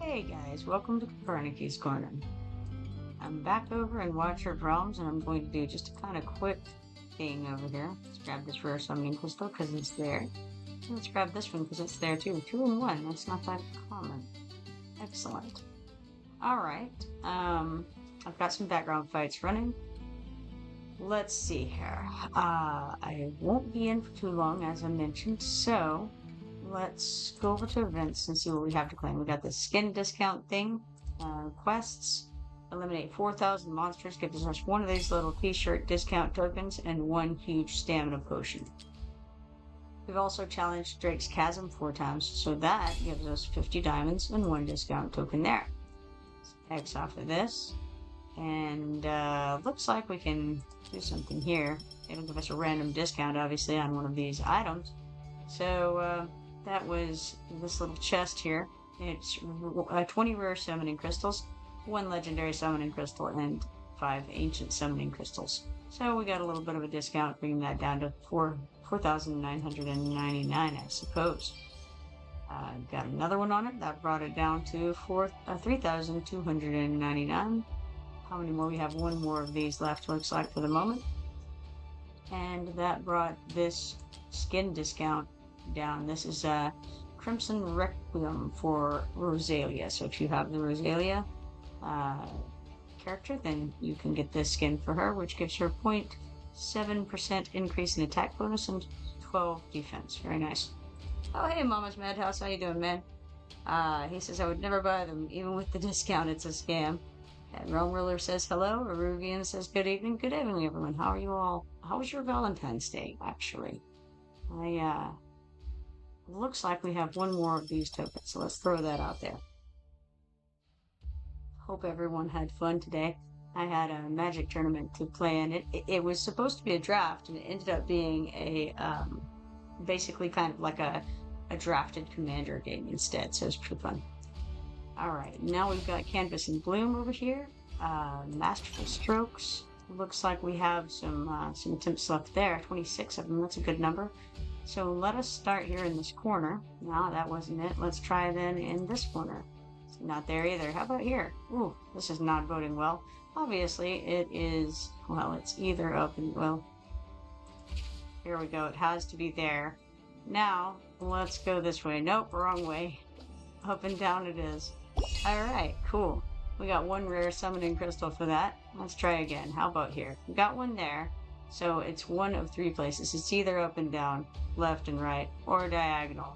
Hey guys, welcome to Copernicus Corner. I'm back over in Watcher of Realms and I'm going to do just a kind of quick thing over here. Let's grab this rare summoning crystal because it's there. Let's grab this one because it's there too. 2 in 1, that's not that common. Excellent. Alright, I've got some background fights running. Let's see here. I won't be in for too long as I mentioned, so let's go over to events and see what we have to claim. We got the skin discount thing, quests, eliminate 4,000 monsters, gives us one of these little t-shirt discount tokens and one huge stamina potion. We've also challenged Drake's Chasm 4 times, so that gives us 50 diamonds and one discount token there. Let's X off of this, and looks like we can do something here. It'll give us a random discount, obviously, on one of these items. So, that was this little chest here. It's 20 rare summoning crystals, 1 legendary summoning crystal, and 5 ancient summoning crystals. So we got a little bit of a discount, bringing that down to 4,999, I suppose. Got another one on it. That brought it down to 3,299. How many more? We have one more of these left, looks like, for the moment. And that brought this skin discount down. This is a Crimson Requiem for Rosalia. So if you have the Rosalia character, then you can get this skin for her, which gives her 0.7% increase in attack bonus and 12 defense. Very nice. Oh, hey, Mama's Madhouse. How you doing, man? He says, I would never buy them. Even with the discount, it's a scam. And Realm Ruler says hello. Aruvian says good evening. Good evening, everyone. How are you all? How was your Valentine's Day, actually? Looks like we have one more of these tokens, so let's throw that out there. Hope everyone had fun today. I had a magic tournament to play in. It was supposed to be a draft, and it ended up being a basically kind of like a drafted commander game instead, so it's pretty fun. Alright, now we've got Canvas and Bloom over here. Masterful Strokes. Looks like we have some attempts left there. 26 of them, that's a good number. So let us start here in this corner. No, that wasn't it. Let's try then in this corner. It's not there either. How about here? Ooh, this is not boding well. Obviously, it is, well, it's either up and, well, here we go. It has to be there. Now, let's go this way. Nope, wrong way. Up and down it is. Alright, cool. We got one rare summoning crystal for that. Let's try again. How about here? We got one there. So it's one of 3 places. It's either up and down, left and right, or diagonal.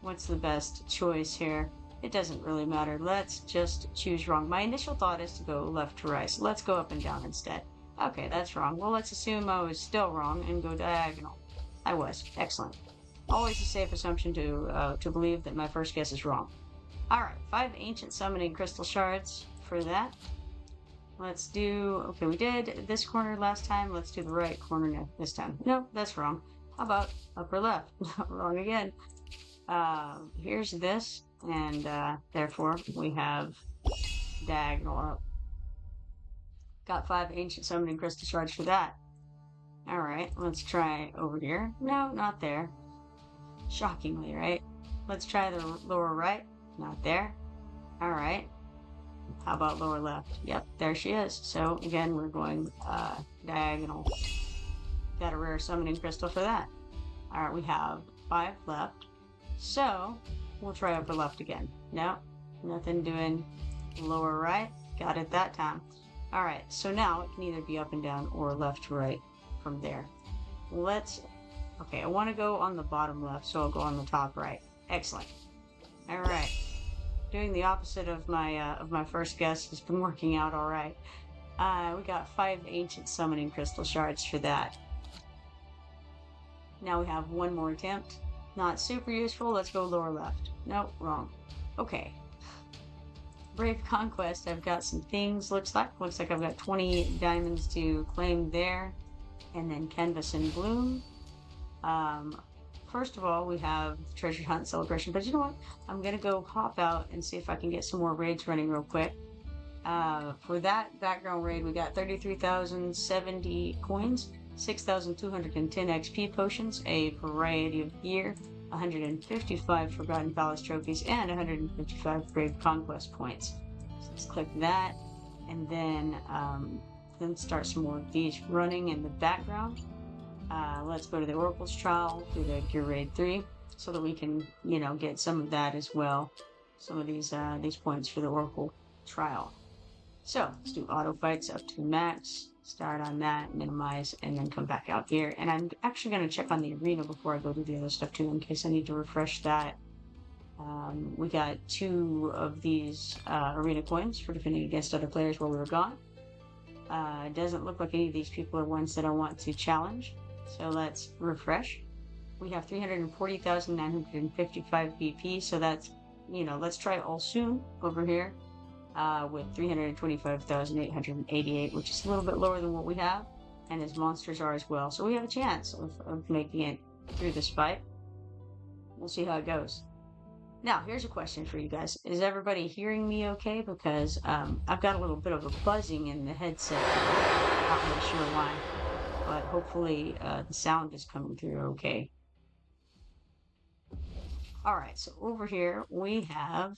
What's the best choice here? It doesn't really matter. Let's just choose wrong. My initial thought is to go left to right, so let's go up and down instead. Okay, that's wrong. Well, let's assume I was still wrong and go diagonal. I was. Excellent. Always a safe assumption to believe that my first guess is wrong. Alright, 5 ancient summoning crystal shards for that. Let's do, okay, we did this corner last time. Let's do the right corner this time. No, that's wrong. How about upper left? Wrong again. Here's this, and therefore we have diagonal up. Got 5 ancient summoning crystal shards for that. Alright, let's try over here. No, not there. Shockingly, right? Let's try the lower right. Not there. Alright. How about lower left? Yep, there she is. So again, we're going diagonal. Got a rare summoning crystal for that. Alright, we have 5 left. So we'll try upper left again. No, nothing doing lower right. Got it that time. Alright, so now it can either be up and down or left to right from there. Okay, I want to go on the bottom left, so I'll go on the top right. Excellent. Alright. Doing the opposite of my first guess has been working out all right. We got 5 ancient summoning crystal shards for that. Now we have one more attempt. Not super useful. Let's go lower left. Nope, wrong. Okay. Brave Conquest. I've got some things. Looks like I've got 20 diamonds to claim there, and then Canvas and Bloom. First of all, we have the Treasure Hunt Celebration, but you know what? I'm going to go hop out and see if I can get some more raids running real quick. For that background raid, we got 33,070 coins, 6,210 XP potions, a variety of gear, 155 Forgotten Palace trophies, and 155 Brave Conquest points. So let's click that, and then start some more of these running in the background. Let's go to the Oracle's Trial, do the Gear Raid 3, so that we can, get some of that as well. Some of these points for the Oracle Trial. So let's do auto fights up to max. Start on that, minimize, and then come back out here. And I'm actually going to check on the arena before I go do the other stuff too, in case I need to refresh that. We got 2 of these arena coins for defending against other players while we were gone. It doesn't look like any of these people are ones that I want to challenge. So let's refresh. We have 340,955 BP, so that's, let's try Ulsoon over here. With 325,888, which is a little bit lower than what we have, and his monsters are as well. So we have a chance of making it through this fight. We'll see how it goes. Now, here's a question for you guys. Is everybody hearing me okay? Because I've got a little bit of a buzzing in the headset. I'm not really sure why, but hopefully the sound is coming through okay. Alright, so over here we have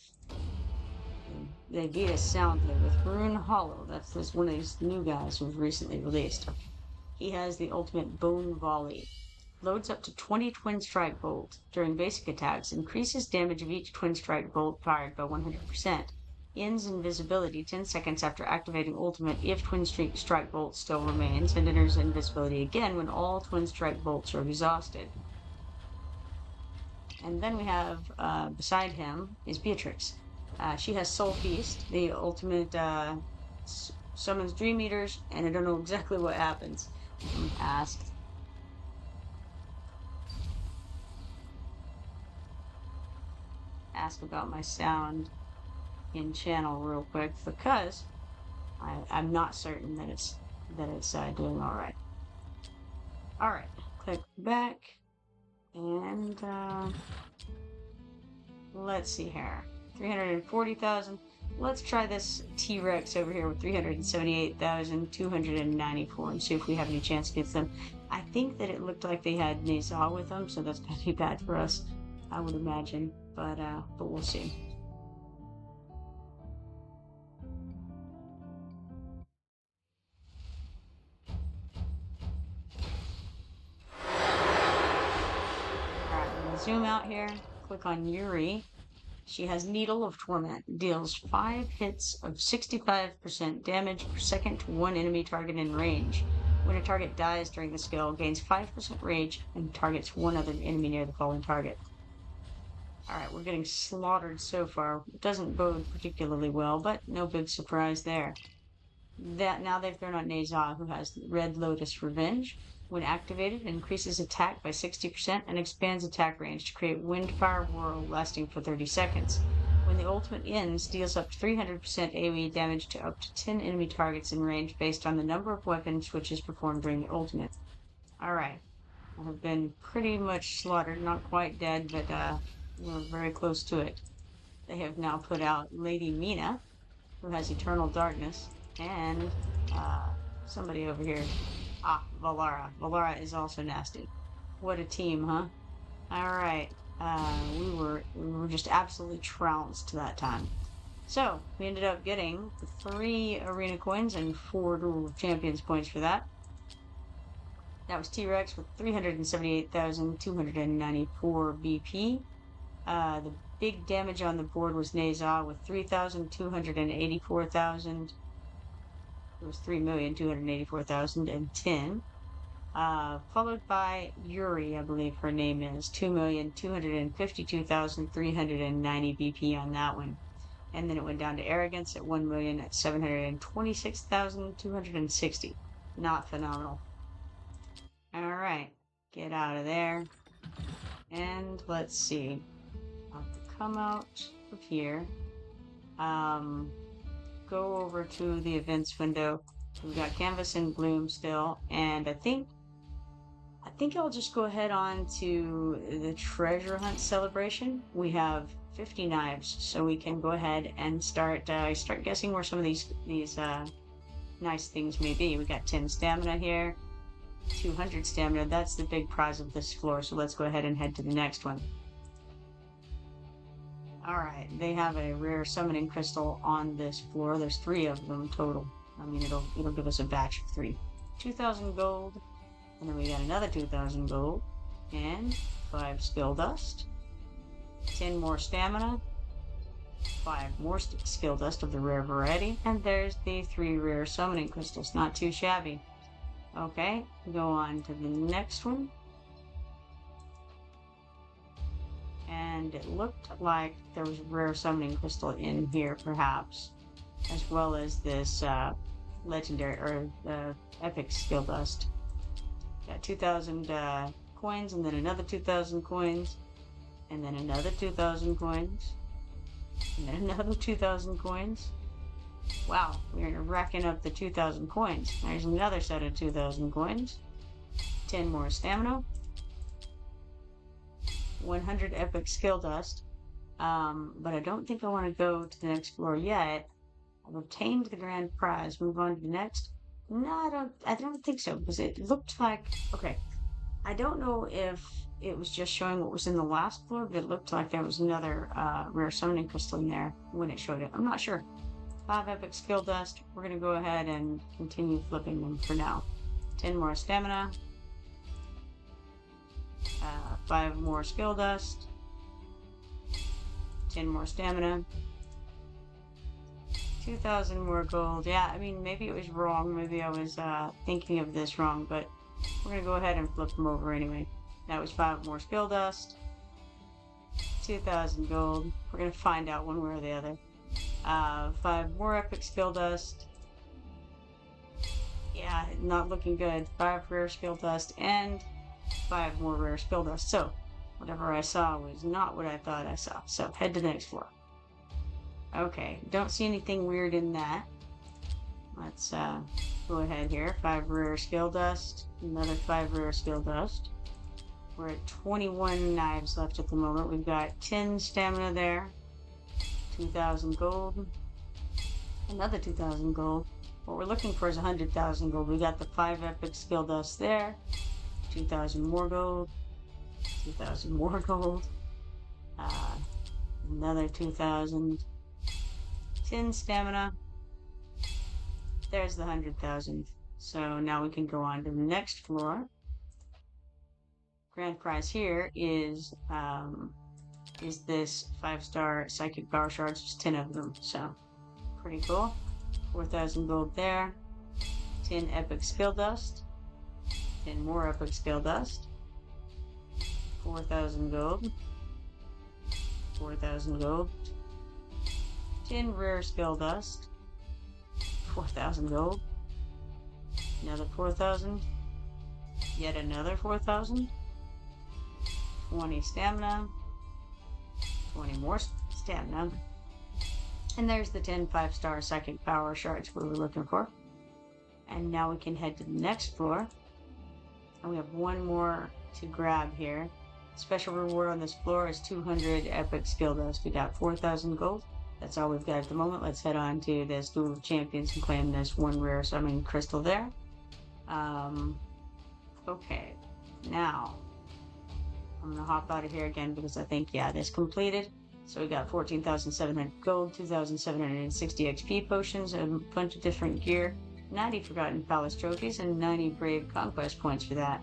the Vita Soundly with Rune Hollow. That's one of these new guys who's recently released. He has the ultimate Bone Volley. Loads up to 20 Twin Strike Bolt. During basic attacks, increases damage of each Twin Strike Bolt fired by 100%. Ends invisibility 10 seconds after activating ultimate if Twin Strike Bolt still remains, and enters invisibility again when all Twin Strike Bolts are exhausted. And then we have, beside him, is Beatrix. She has Soul Feast, the ultimate summons Dream Eaters, and I don't know exactly what happens. I'm asked. Ask about my sound in channel real quick, because I'm not certain that it's doing all right. All right, click back, and let's see here. 340,000. Let's try this T-Rex over here with 378,294 and see if we have any chance against them. I think that it looked like they had Nazar with them, so that's gonna be bad for us, I would imagine. But we'll see. Alright, I'm gonna zoom out here, click on Yuri. She has Needle of Torment, deals 5 hits of 65% damage per second to one enemy target in range. When a target dies during the skill, gains 5% rage and targets one other enemy near the fallen target. Alright, we're getting slaughtered so far. It doesn't bode particularly well, but no big surprise there. Now they've thrown out Nazar, who has Red Lotus Revenge. When activated, it increases attack by 60% and expands attack range to create Windfire Whirl lasting for 30 seconds. When the ultimate ends, deals up to 300% AoE damage to up to 10 enemy targets in range based on the number of weapon switches performed during the ultimate. Alright, I have been pretty much slaughtered, not quite dead, but we're very close to it. They have now put out Lady Mina, who has Eternal Darkness, and somebody over here. Valara. Valara is also nasty. What a team, huh? Alright. We were just absolutely trounced that time. So, we ended up getting 3 arena coins and 4 Duel of Champions points for that. That was T-Rex with 378,294 BP. The big damage on the board was Nazar with 3,284,000. It was 3,284,010. Followed by Yuri, I believe her name is, 2,252,390 BP on that one. And then it went down to Arrogance at 1,726,260. Not phenomenal. Alright, get out of there. And let's see. I'll have to come out of here. Go over to the events window. We've got Canvas and Bloom still, and I think I'll just go ahead on to the treasure hunt celebration. We have 50 knives, so we can go ahead and start guessing where some of these nice things may be. We got 10 stamina here, 200 stamina. That's the big prize of this floor, so let's go ahead and head to the next one. Alright, they have a rare summoning crystal on this floor. There's 3 of them total. I mean, it'll give us a batch of 3. 2,000 gold, and then we got another 2,000 gold, and 5 skill dust, 10 more stamina, 5 more skill dust of the rare variety, and there's the 3 rare summoning crystals. Not too shabby. Okay, go on to the next one. And it looked like there was a rare summoning crystal in here, perhaps, as well as this legendary or epic skill dust. Got 2,000 coins, and then another 2,000 coins, and then another 2,000 coins, and then another 2,000 coins. Wow, we're racking up the 2,000 coins. There's another set of 2,000 coins. 10 more stamina. 100 epic skill dust. But I don't think I want to go to the next floor yet. I've obtained the grand prize. Move on to the next. No, I don't think so, because it looked like, okay, I don't know if it was just showing what was in the last floor, but it looked like there was another rare summoning crystal in there when it showed it. I'm not sure. 5 epic skill dust. We're going to go ahead and continue flipping them for now. 10 more stamina. 5 more skill dust. 10 more stamina. 2,000 more gold. Yeah, I mean, maybe it was wrong. Maybe I was thinking of this wrong, but we're going to go ahead and flip them over anyway. That was 5 more skill dust. 2,000 gold. We're going to find out one way or the other. 5 more epic skill dust. Yeah, not looking good. 5 rare skill dust and 5 more rare skill dust. So, whatever I saw was not what I thought I saw. So, head to the next floor. Okay, don't see anything weird in that. Let's go ahead here. 5 rare skill dust. Another 5 rare skill dust. We're at 21 knives left at the moment. We've got 10 stamina there. 2,000 gold. Another 2,000 gold. What we're looking for is 100,000 gold. We got the 5 epic skill dust there. 2,000 more gold. 2,000 more gold. Another 2,000. 10 stamina. There's the 100,000. So now we can go on to the next floor. Grand prize here is this 5-star psychic power shards, just 10 of them. So pretty cool. 4,000 gold there. 10 epic skill dust. 10 more epic skill dust. 4,000 gold. 4,000 gold. 10 rare skill dust. 4,000 gold. Another 4,000. Yet another 4,000. 20 stamina. 20 more stamina. And there's the 10 5-star psychic power shards we were looking for. And now we can head to the next floor. And we have one more to grab here. Special reward on this floor is 200 epic skill dust. We got 4,000 gold. That's all we've got at the moment. Let's head on to this Duel of Champions and claim this one rare summoning crystal there. Okay, now I'm gonna hop out of here again because I think, yeah, this completed. So we got 14,700 gold, 2,760 XP potions, a bunch of different gear, 90 Forgotten Palace trophies, and 90 Brave Conquest points for that.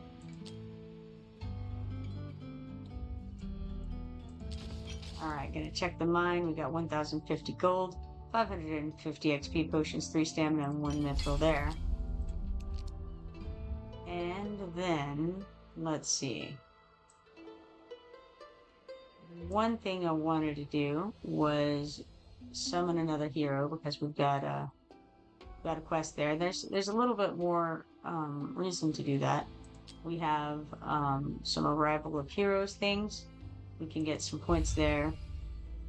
Alright, gonna check the mine. We got 1,050 gold, 550 XP potions, 3 stamina, and 1 mithril there. And then, let's see. One thing I wanted to do was summon another hero because we've got a quest there. There's a little bit more reason to do that. We have some Arrival of Heroes things. We can get some points there,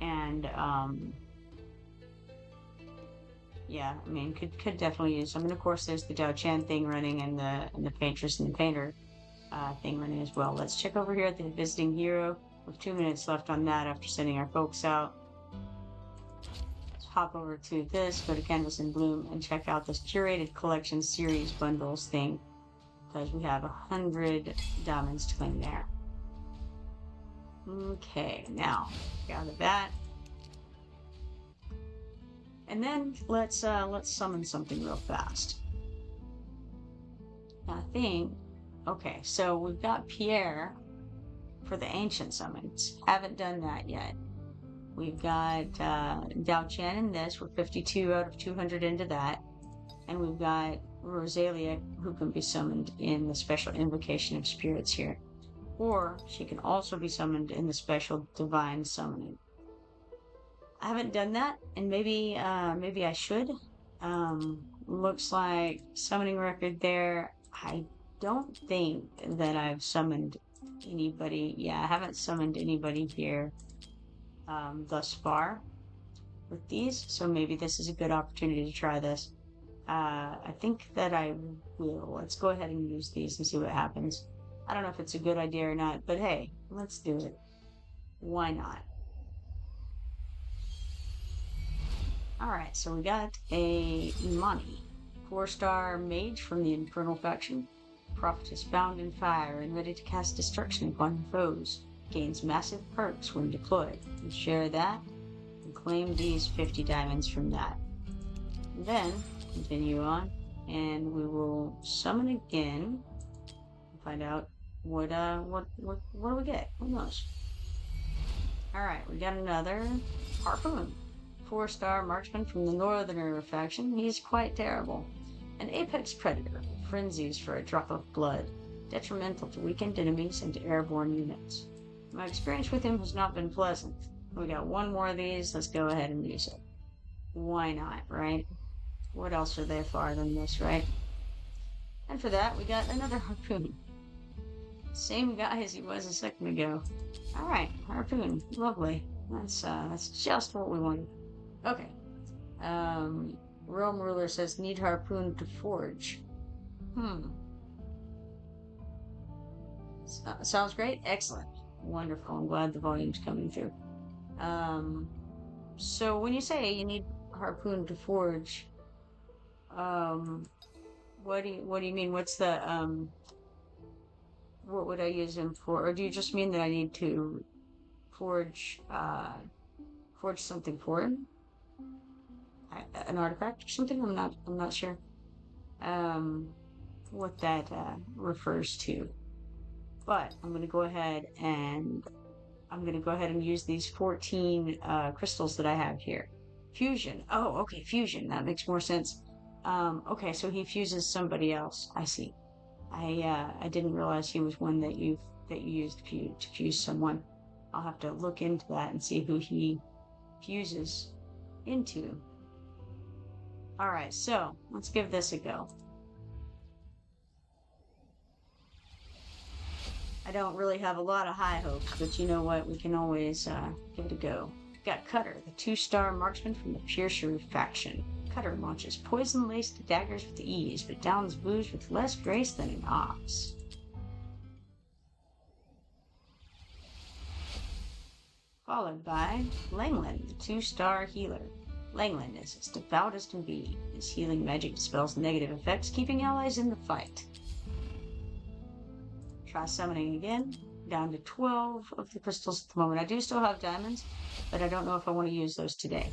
and yeah, I mean, could definitely use some. And of course, there's the Dao Chan thing running, and the Paintress and the Painter thing running as well. Let's check over here at the Visiting Hero. We have 2 minutes left on that after sending our folks out. Let's hop over to this, go to Canvas and Bloom, and check out this Curated Collection Series Bundles thing, because we have 100 diamonds to claim there. Okay, now, out of that, And then let's summon something real fast. I think, okay, so we've got Pierre for the ancient summons. Haven't done that yet. We've got Dao Chen in this. We're 52 out of 200 into that. And we've got Rosalia, who can be summoned in the special invocation of spirits here. Or she can also be summoned in the special divine summoning. I haven't done that, and maybe I should. Looks like summoning record there. I don't think that I've summoned anybody. Yeah, I haven't summoned anybody here thus far with these, so maybe this is a good opportunity to try this. I think that I will. Let's go ahead and use these and see what happens. I don't know if it's a good idea or not, but hey, let's do it. Why not? Alright, so we got a Imani, 4-star mage from the Infernal faction. Prophetess bound in fire and ready to cast destruction upon foes. Gains massive perks when deployed. We share that and claim these 50 diamonds from that. And then continue on, and we will summon again and find out what do we get? Who knows? Alright, we got another Harpoon. 4-star marksman from the Northerner faction. He's quite terrible. An apex predator who frenzies for a drop of blood, detrimental to weakened enemies and to airborne units. My experience with him has not been pleasant. We got one more of these. Let's go ahead and use it. Why not, right? What else are they far than this, right? And for that, we got another Harpoon. Same guy as he was a second ago. Alright, Harpoon. Lovely. That's just what we wanted. Okay. Realm Ruler says, need Harpoon to forge. Sounds great. Excellent. Wonderful. I'm glad the volume's coming through. So when you say you need Harpoon to forge, what do you mean? What's the, what would I use him for? Or do you just mean that I need to forge something for him? An artifact or something? I'm not sure what that refers to. But I'm going to go ahead and use these 14 crystals that I have here. Fusion. Oh, okay, fusion. That makes more sense. Okay, so he fuses somebody else. I see. I didn't realize he was one that you used to fuse someone. I'll have to look into that and see who he fuses into. Alright, so let's give this a go. I don't really have a lot of high hopes, but you know what? We can always give it a go. Got Cutter, the 2-star marksman from the Piercer faction. Cutter launches poison-laced daggers with ease, but downs boos with less grace than an ox. Followed by Langland, the 2-star healer. Langland is as devout as can be. His healing magic dispels negative effects, keeping allies in the fight. Try summoning again. Down to 12 of the crystals at the moment. I do still have diamonds, but I don't know if I want to use those today.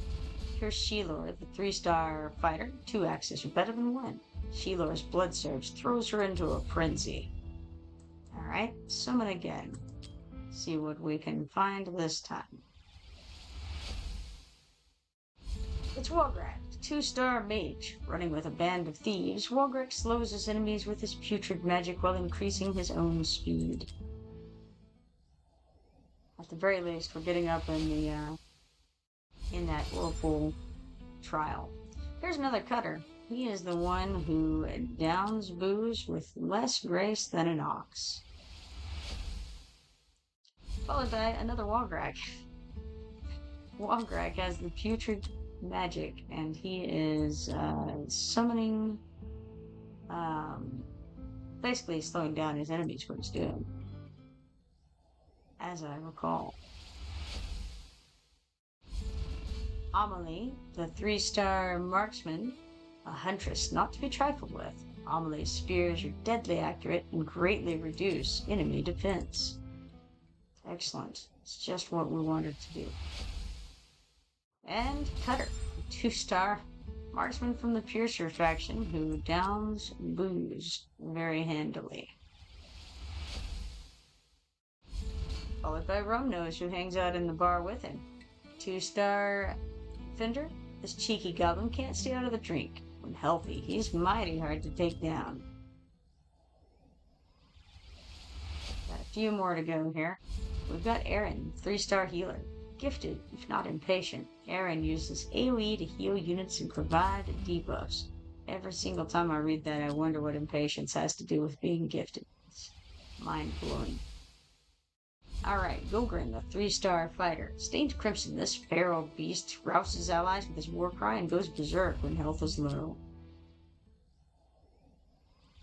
Here's She-Lord, the 3-star fighter. 2 axes are better than 1. She-Lord's blood surge throws her into a frenzy. Alright, summon again. See what we can find this time. It's Walgrak, 2-star mage. Running with a band of thieves, Walgrak slows his enemies with his putrid magic while increasing his own speed. At the very least, we're getting up in that whirlpool trial. Here's another Cutter. He is the one who downs boos with less grace than an ox. Followed by another Walgrak. Walgrak has the putrid magic, and he is summoning, basically slowing down his enemies, what he's doing, as I recall. Amelie, the 3-star marksman, a huntress not to be trifled with. Amelie's spears are deadly accurate and greatly reduce enemy defense. Excellent. It's just what we wanted to do. And Cutter, 2-star marksman from the Piercer faction who downs booze very handily. Followed by Rumnose, who hangs out in the bar with him. 2-star Fender, this cheeky goblin can't stay out of the drink. When healthy, he's mighty hard to take down. Got a few more to go here. We've got Aaron, 3-star healer. Gifted, if not impatient. Aaron uses AoE to heal units and provide debuffs. Every single time I read that, I wonder what impatience has to do with being gifted. It's mind-blowing. Alright, Gogrin, the 3-star fighter. Stained Crimson, this feral beast rouses allies with his war cry and goes berserk when health is low.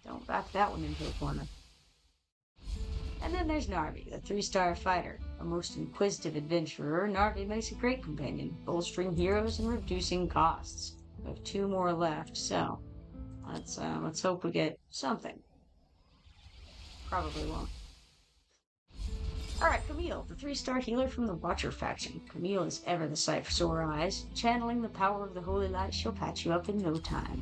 Don't back that one into a corner. And then there's Narvi, the 3-star fighter. A most inquisitive adventurer, Narvi makes a great companion, bolstering heroes and reducing costs. We have 2 more left, so let's hope we get something. Probably won't. Alright, Camille, the 3-star healer from the Watcher faction. Camille is ever the sight for sore eyes. Channeling the power of the Holy Light, she'll patch you up in no time.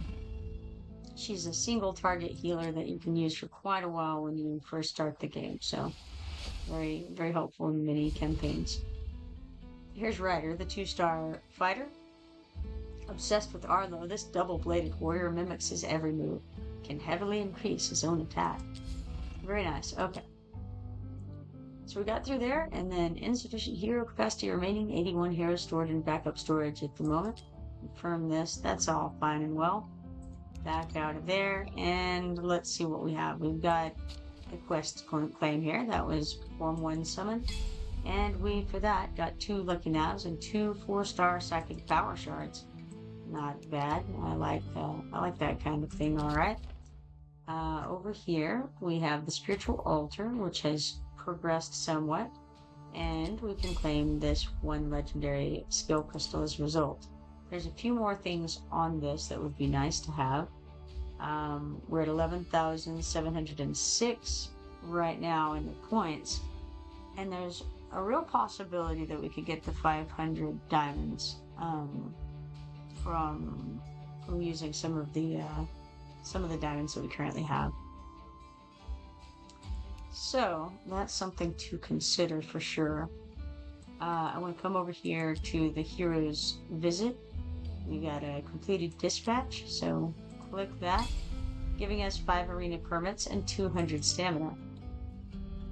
She's a single target healer that you can use for quite a while when you first start the game, so very, very helpful in many campaigns. Here's Ryder, the 2-star fighter. Obsessed with Arlo, this double-bladed warrior mimics his every move. Can heavily increase his own attack. Very nice, okay. So we got through there, and then insufficient hero capacity remaining, 81 heroes stored in backup storage at the moment. Confirm this, that's all fine and well. Back out of there, and let's see what we have. We've got a quest claim here, that was Form 1 summon. And we, for that, got 2 Lucky Navs and 2 4-star Psychic Power Shards. Not bad, I like that kind of thing, alright. Over here, we have the Spiritual Altar, which has progressed somewhat, and we can claim this 1 legendary skill crystal as a result. There's a few more things on this that would be nice to have. We're at 11,706 right now in the points, and there's a real possibility that we could get the 500 diamonds from using some of the diamonds that we currently have. So that's something to consider for sure. I want to come over here to the hero's visit. We got a completed dispatch, so click that, giving us 5 arena permits and 200 stamina.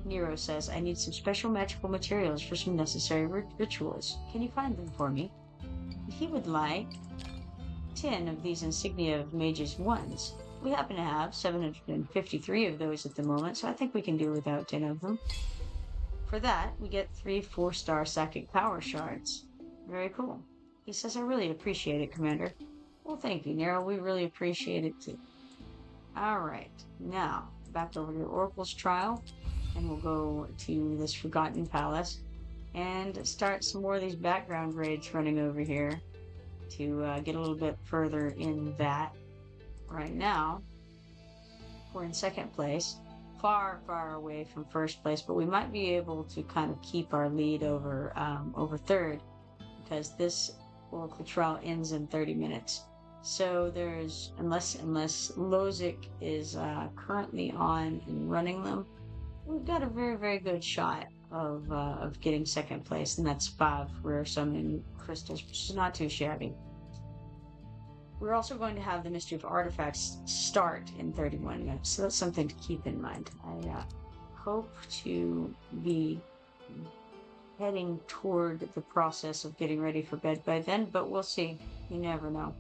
Nero says, I need some special magical materials for some necessary rituals. Can you find them for me? He would like 10 of these insignia of mages ones. We happen to have 753 of those at the moment, so I think we can do without 10 of them. For that, we get 3 4-star Psychic Power Shards. Very cool. He says, I really appreciate it, Commander. Well, thank you, Nero. We really appreciate it, too. Alright, now, back over to Oracle's Trial, and we'll go to this Forgotten Palace, and start some more of these background raids running over here to get a little bit further in that. Right now, we're in 2nd place, far, far away from 1st place, but we might be able to kind of keep our lead over 3rd, because this Oracle Trial ends in 30 minutes. So there's, unless Lozic is currently on and running them, we've got a very, very good shot of getting 2nd place, and that's 5 rare summon crystals, which is not too shabby. We're also going to have the Mystery of Artifacts start in 31 minutes, so that's something to keep in mind. I hope to be heading toward the process of getting ready for bed by then, but we'll see. You never know.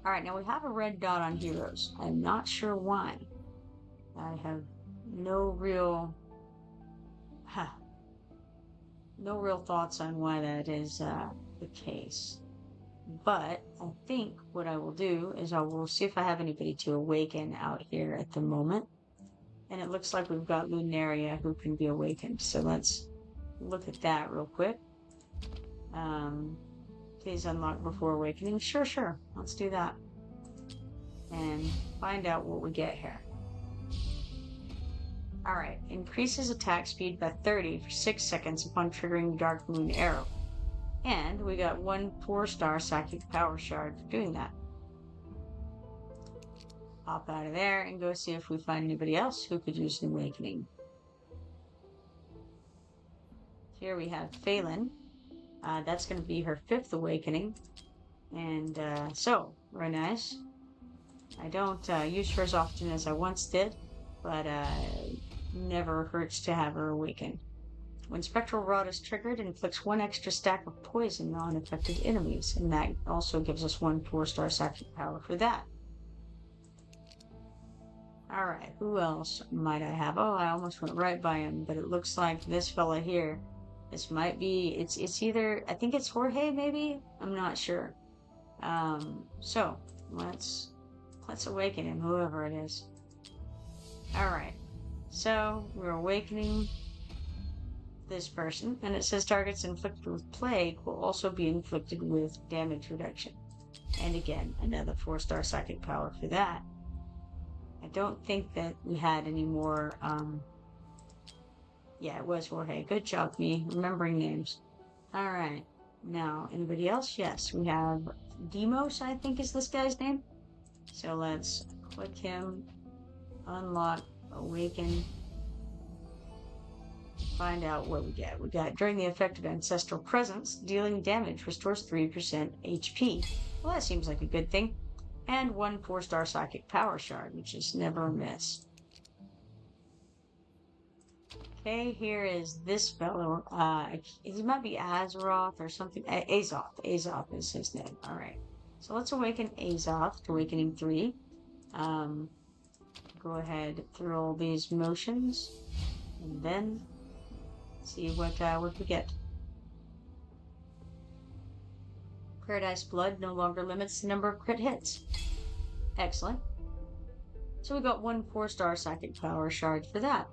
Alright, now we have a red dot on heroes. I'm not sure why. I have no real thoughts on why that is the case. But I think what I will do is I will see if I have anybody to awaken out here at the moment. And it looks like we've got Lunaria who can be awakened. So let's look at that real quick. Please unlock before awakening. Sure. Let's do that. And find out what we get here. Alright. Increases attack speed by 30 for 6 seconds upon triggering Dark Moon Arrow. And we got 1 4-star psychic power shard for doing that. Hop out of there and go see if we find anybody else who could use an awakening. Here we have Phelan. That's going to be her 5th awakening. And so, very nice. I don't use her as often as I once did, but never hurts to have her awaken. When Spectral Rod is triggered, it inflicts 1 extra stack of poison on affected enemies, and that also gives us 1 4-star psychic power for that. Alright, who else might I have? Oh, I almost went right by him, but it looks like this fella here. This might be, it's either, I think it's Jorge, maybe? I'm not sure. So, let's awaken him, whoever it is. Alright, so we're awakening this person, and it says targets inflicted with plague will also be inflicted with damage reduction. And again, another 4-star psychic power for that. I don't think that we had any more, yeah, it was Jorge. Good job, me, remembering names. Alright, now, anybody else? Yes, we have Demos, I think is this guy's name. So let's click him, unlock, awaken, find out what we get. We got, during the effect of Ancestral Presence, dealing damage restores 3% HP. Well, that seems like a good thing. And 1 4-star psychic power shard, which is never a miss. Okay, here is this fellow. He might be Azeroth or something. Azoth. Azoth is his name. All right. So let's awaken Azoth to Awakening 3. Go ahead through all these motions, and then see what we get. Paradise Blood no longer limits the number of crit hits. Excellent. So we got 1 4-star psychic power shard for that.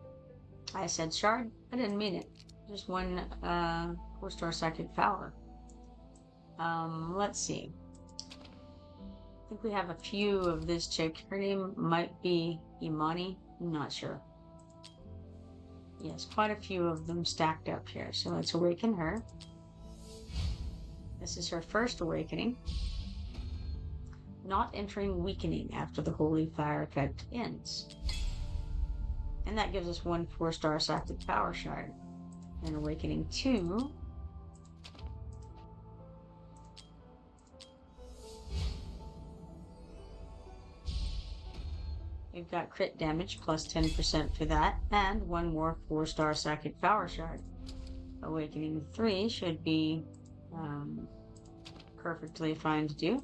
I said shard, I didn't mean it. Just 1 4-star psychic power. Let's see. I think we have a few of this chick. Her name might be Imani. I'm not sure. Yes, quite a few of them stacked up here. So let's awaken her. This is her 1st awakening. Not entering weakening after the Holy Fire effect ends. And that gives us 1 4-star psychic power shard. And awakening 2. We've got crit damage plus 10% for that, and 1 more 4-star psychic power shard. Awakening 3 should be perfectly fine to do.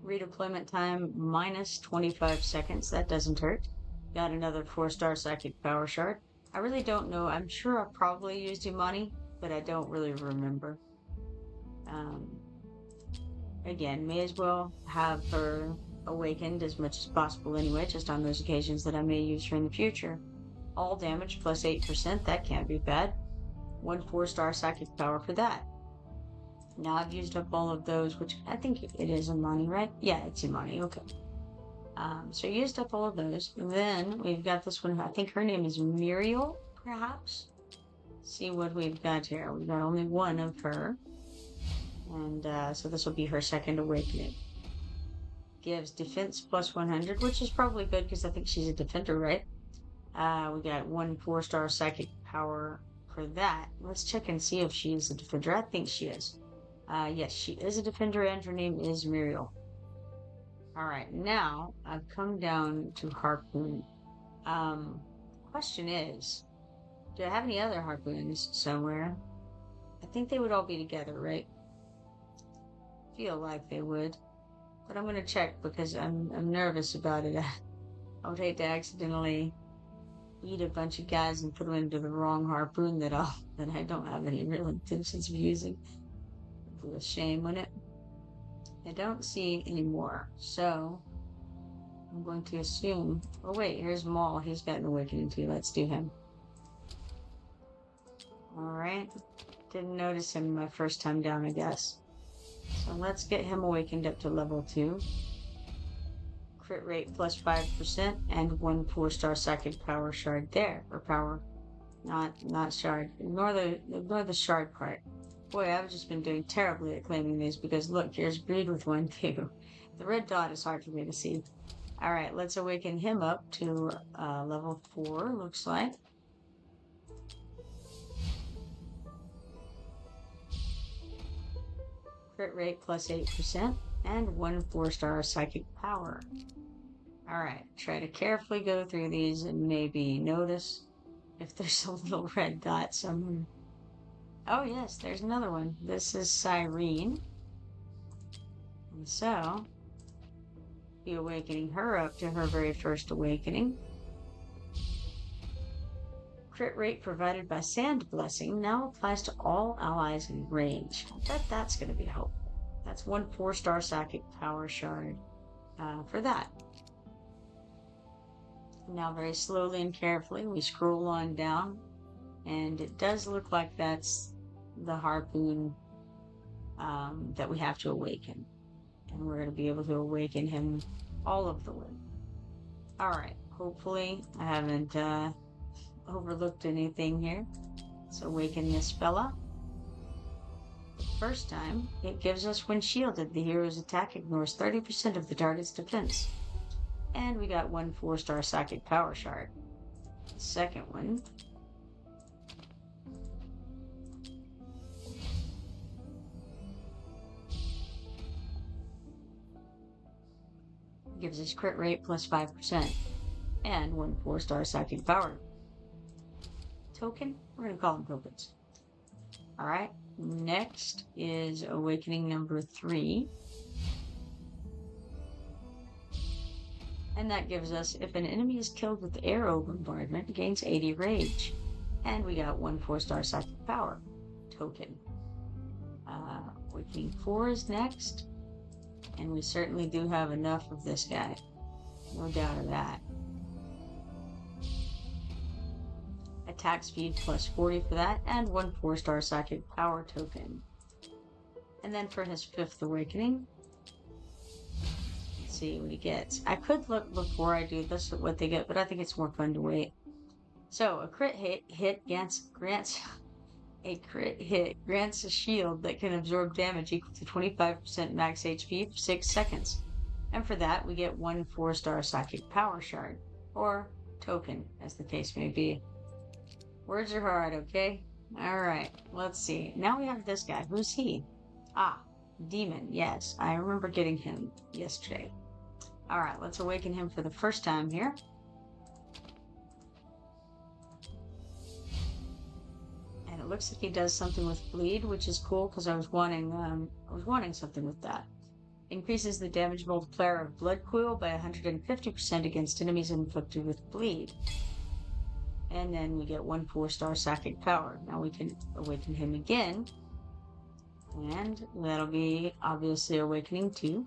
Redeployment time minus 25 seconds. That doesn't hurt. Got another 4-star psychic power shard. I really don't know. I'm sure I probably used Imani, but I don't really remember. Again, may as well have her awakened as much as possible anyway, just on those occasions that I may use her in the future. All damage plus 8%, that can't be bad. 1 4-star psychic power for that. Now I've used up all of those, which I think it is Imani, right? Yeah, it's Imani, okay. So I used up all of those. And then we've got this one, I think her name is Muriel, perhaps? See what we've got here. We've got only 1 of her. And so this will be her 2nd awakening. Gives defense plus 100, which is probably good because I think she's a defender, right? We got 1 4-star psychic power for that. Let's check and see if she is a defender. I think she is. Yes, she is a defender, and her name is Muriel. Alright, now I've come down to Harpoon. Question is, do I have any other Harpoons somewhere? I think they would all be together, right? Feel like they would. But I'm gonna check because I'm nervous about it. I would hate to accidentally eat a bunch of guys and put them into the wrong Harpoon that I don't have any real intentions of using. It'd be a shame, wouldn't it? I don't see any more, so I'm going to assume. Oh wait, here's Maul. He's got an awakening too. Let's do him. Alright. Didn't notice him my first time down, I guess. So let's get him awakened up to level 2. crit rate plus 5%, and 1 4-star psychic power shard there. Or power, not shard. Ignore the shard part. Boy, I've just been doing terribly at claiming these because look, here's greed with one too. The red dot is hard for me to see. Alright, let's awaken him up to level 4, looks like. Crit rate plus 8%, and 1 4-star psychic power. Alright, try to carefully go through these and maybe notice if there's a little red dot somewhere. Oh yes, there's another one. This is Cyrene. And so, be awakening her up to her very first awakening. Crit rate provided by Sand Blessing now applies to all allies in range. I bet that's going to be helpful. That's 1 4-star psychic power shard for that. Now very slowly and carefully we scroll on down, and it does look like that's the harpoon that we have to awaken. And we're going to be able to awaken him all of the way. Alright, hopefully I haven't overlooked anything here. Let's awaken this fella. First time, it gives us when shielded, the hero's attack ignores 30% of the target's defense. And we got 1 4-star psychic power shard. The second one gives us crit rate plus 5% and 1 4-star psychic power token. We're going to call them tokens. Alright, next is awakening number 3. And that gives us, if an enemy is killed with arrow bombardment, gains 80 rage. And we got 1 4-star psychic power token. Awakening 4 is next. And we certainly do have enough of this guy. No doubt of that. Attack speed plus 40 for that, and 1 4-star psychic power token. And then for his 5th awakening, let's see what he gets. I could look before I do this at what they get, but I think it's more fun to wait. So a crit hit grants a shield that can absorb damage equal to 25% max HP for 6 seconds. And for that, we get 1 4-star psychic power shard, or token, as the case may be. Words are hard, okay? Alright, let's see. Now we have this guy. Who's he? Ah, Demon. Yes, I remember getting him yesterday. Alright, let's awaken him for the first time here. And it looks like he does something with bleed, which is cool because I was wanting something with that. Increases the damage multiplier of Blood Coil by 150% against enemies inflicted with bleed. And then we get 1 4-star psychic power. Now we can awaken him again. And that'll be obviously awakening 2.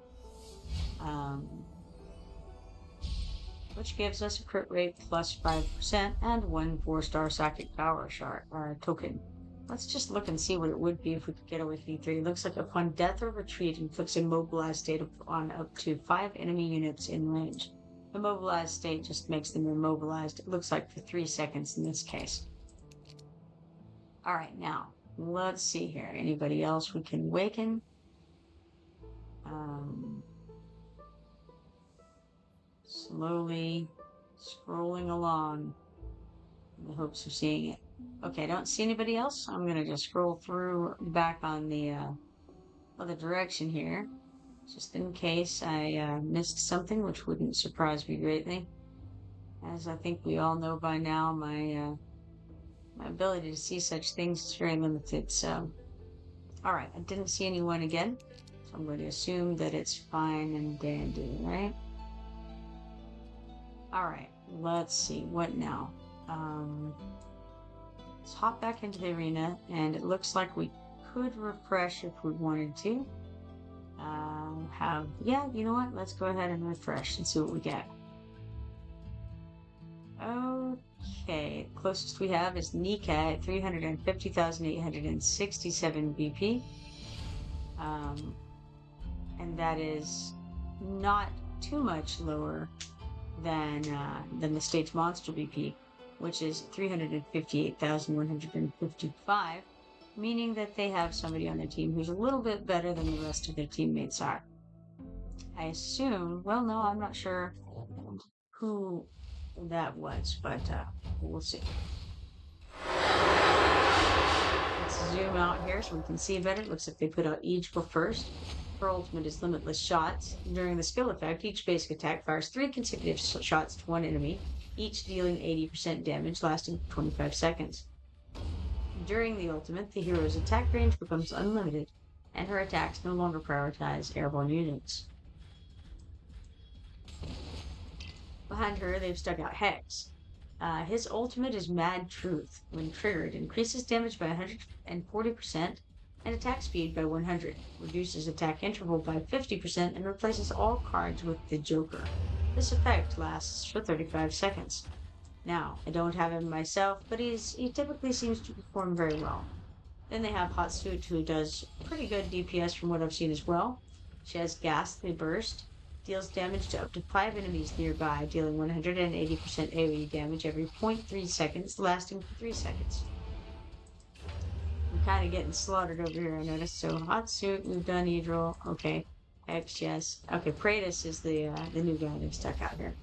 Which gives us a crit rate plus 5% and 1 4-star psychic power shard or token. Let's just look and see what it would be if we could get awakening 3. It looks like upon death or retreat inflicts immobilized state on up to 5 enemy units in range. Immobilized state just makes them immobilized. It looks like for 3 seconds in this case. Alright, now, let's see here. Anybody else we can awaken? Slowly scrolling along in the hopes of seeing it. Okay, I don't see anybody else. I'm going to just scroll through back on the other direction here. Just in case I missed something, which wouldn't surprise me greatly. As I think we all know by now, my ability to see such things is very limited, so... Alright, I didn't see anyone again, so I'm going to assume that it's fine and dandy, right? Alright, let's see, what now? Let's hop back into the arena, and it looks like we could refresh if we wanted to. Yeah, you know what? Let's go ahead and refresh and see what we get. Okay, closest we have is Nika at 350,867 BP. And that is not too much lower than the stage monster BP, which is 358,155, meaning that they have somebody on their team who's a little bit better than the rest of their teammates are. I assume, well, no, I'm not sure who that was, but we'll see. Let's zoom out here so we can see better. It looks like they put out Eagle first. Her ultimate is limitless shots. During the skill effect, each basic attack fires 3 consecutive shots to one enemy, each dealing 80% damage, lasting 25 seconds. During the ultimate, the hero's attack range becomes unlimited, and her attacks no longer prioritize airborne units. Behind her, they've stuck out Hex. His ultimate is Mad Truth. When triggered, increases damage by 140% and attack speed by 100, reduces attack interval by 50%, and replaces all cards with the Joker. This effect lasts for 35 seconds. Now, I don't have him myself, but he typically seems to perform very well. Then they have Hot Suit, who does pretty good DPS from what I've seen as well. She has Ghastly Burst, deals damage to up to 5 enemies nearby, dealing 180% AoE damage every 0.3 seconds, lasting for 3 seconds. I'm kind of getting slaughtered over here, I noticed. So, Hot Suit, we've done Edril. Okay. X, yes. Okay, Praetus is the new guy they've stuck out here.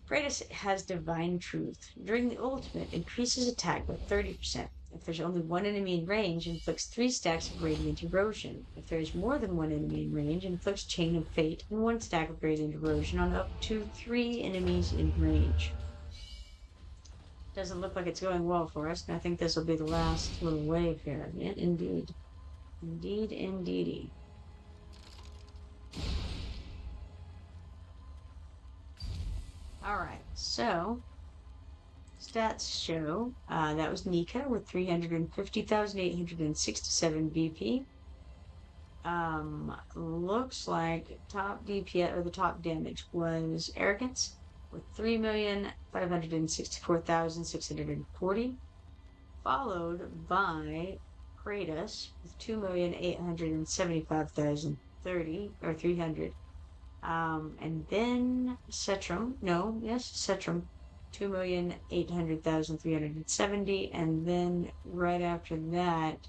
Praetus has Divine Truth. During the ultimate, increases attack by 30%. If there's only one enemy in range, inflicts 3 stacks of Radiant Erosion. If there is more than one enemy in range, inflicts Chain of Fate and 1 stack of Radiant Erosion on up to 3 enemies in range. Doesn't look like it's going well for us, and I think this will be the last little wave here. Yeah, indeed. Indeed, indeedy. Alright, so stats show that was Nika with 350,867 BP. Looks like top DPS or the top damage was Arrogance with 3,564,640, followed by Kratos with 2,875,030 or 300. And then Cetrum, Cetrum, 2,800,370, and then right after that,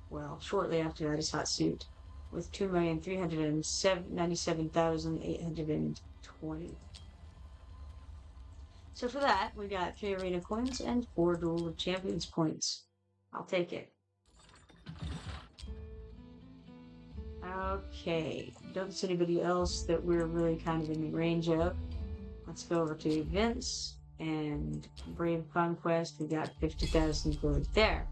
well, shortly after that is Hot Suit with 2,397,820. So for that, we got 3 arena coins and 4 Duel of Champions points. I'll take it. Okay, don't see anybody else that we're really kind of in the range of. Let's go over to events and Brave Conquest. We got 50,000 gold there.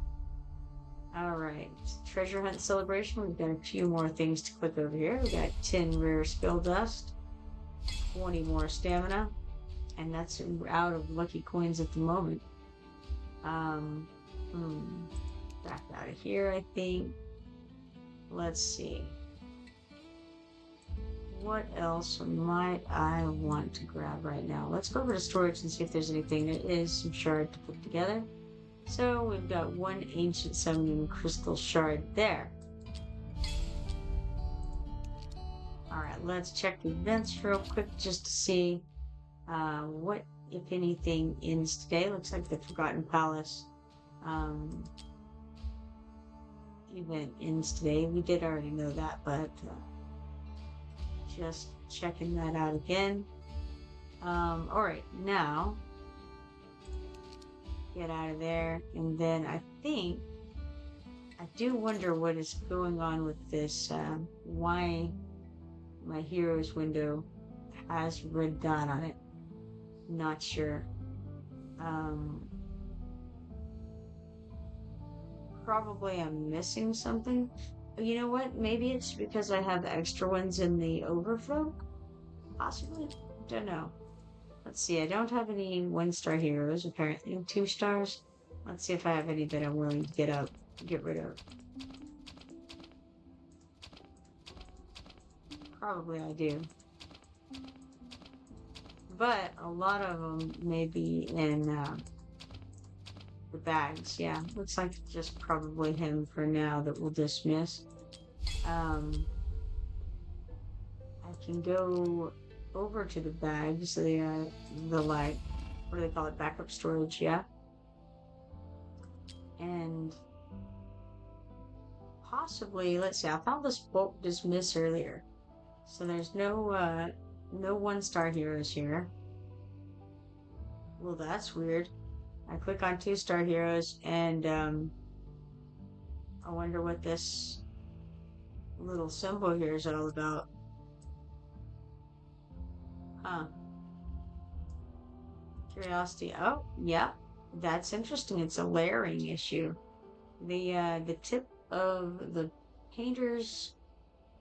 Alright, Treasure Hunt Celebration. We've got a few more things to click over here. We got 10 rare skill dust, 20 more stamina, and that's out of lucky coins at the moment. Back out of here, I think. Let's see. What else might I want to grab right now? Let's go over to storage and see if there's anything. There is some shard to put together. So we've got 1 ancient summoning crystal shard there. Alright, let's check the events real quick just to see what, if anything, ends today. Looks like the Forgotten Palace event ends today. We did already know that, but just checking that out again. Alright, now get out of there, and then I do wonder what is going on with this, why my heroes window has red dot on it. Not sure. Probably I'm missing something. You know what? Maybe it's because I have extra ones in the overflow? Possibly? Don't know. Let's see, I don't have any 1-star heroes, apparently. 2 stars? Let's see if I have any that I'm willing to get rid of. Probably I do. But a lot of them may be in the bags. Yeah, looks like just probably him for now that we'll dismiss. I can go over to the bags, the like, what do they call it? Backup storage, yeah. And possibly, let's see, I found this bulk dismiss earlier. So there's no 1-star heroes here. Well, that's weird. I click on 2-star heroes and I wonder what this little symbol here is all about. Huh. Curiosity. Oh, yeah. That's interesting. It's a layering issue. The tip of the painter's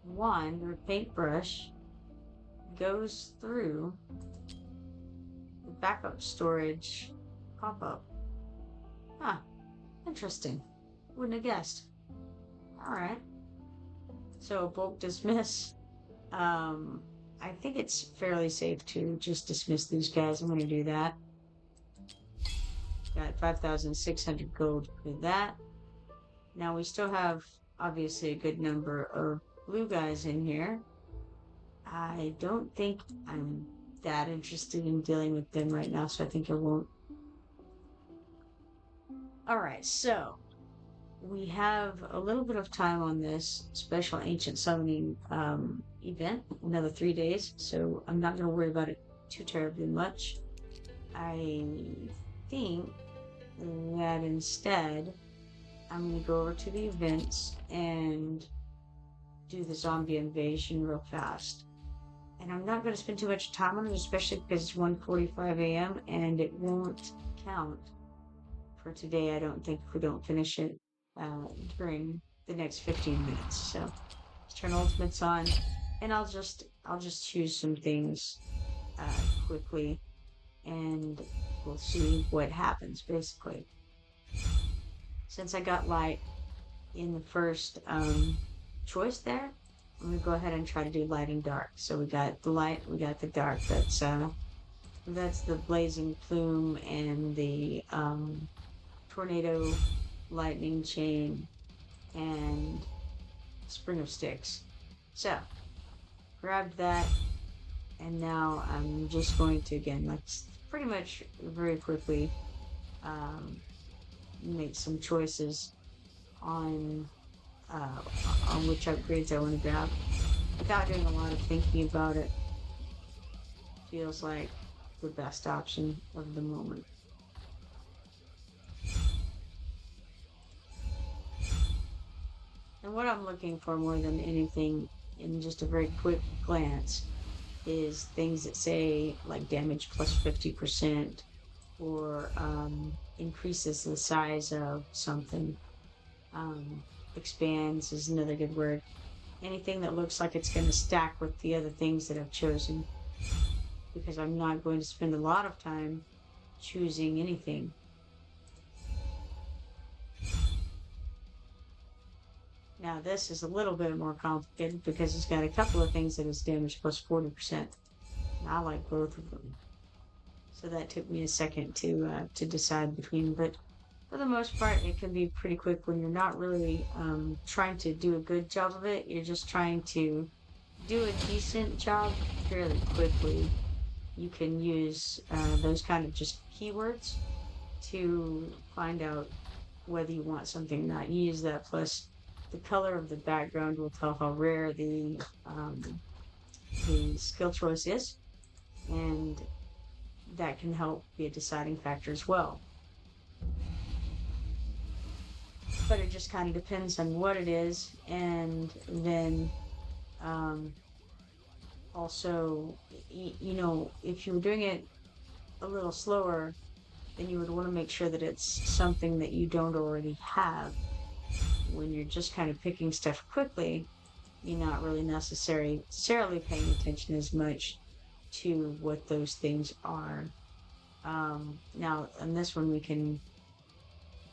wand or paintbrush goes through the backup storage pop-up. Huh. Interesting. Wouldn't have guessed. Alright. So bulk dismiss. I think it's fairly safe to just dismiss these guys. I'm gonna do that. Got 5,600 gold for that. Now we still have obviously a good number of blue guys in here. I don't think I'm that interested in dealing with them right now, so I think I won't. Alright, so we have a little bit of time on this special ancient summoning event, another 3 days, so I'm not going to worry about it too terribly much. I think that instead I'm going to go over to the events and do the zombie invasion real fast. And I'm not going to spend too much time on it, especially because it's 1:45 a.m. and it won't count for today, I don't think, if we don't finish it during the next 15 minutes. So let's turn ultimates on, and I'll just choose some things quickly, and we'll see what happens. Basically, since I got light in the first choice there, I'm gonna go ahead and try to do light and dark. So we got the light, we got the dark. That's the blazing plume and the tornado, lightning chain, and spring of sticks. So grabbed that, and now I'm just going to, again, like pretty much very quickly make some choices on which upgrades I want to grab without doing a lot of thinking about it. Feels like the best option of the moment. And what I'm looking for more than anything in just a very quick glance is things that say like damage plus 50% or increases the size of something. Expands is another good word. Anything that looks like it's going to stack with the other things that I've chosen, because I'm not going to spend a lot of time choosing anything. Now this is a little bit more complicated because it's got a couple of things that is damage plus 40%. And I like both of them. So that took me a second to decide between, but for the most part, it can be pretty quick when you're not really trying to do a good job of it. You're just trying to do a decent job fairly quickly. You can use those kind of just keywords to find out whether you want something or not. You use that, plus the color of the background will tell how rare the skill choice is, and that can help be a deciding factor as well. But it just kind of depends on what it is, and then also, you know, if you were doing it a little slower, then you would want to make sure that it's something that you don't already have. When you're just kind of picking stuff quickly, you're not really necessarily paying attention as much to what those things are. Now, on this one, we can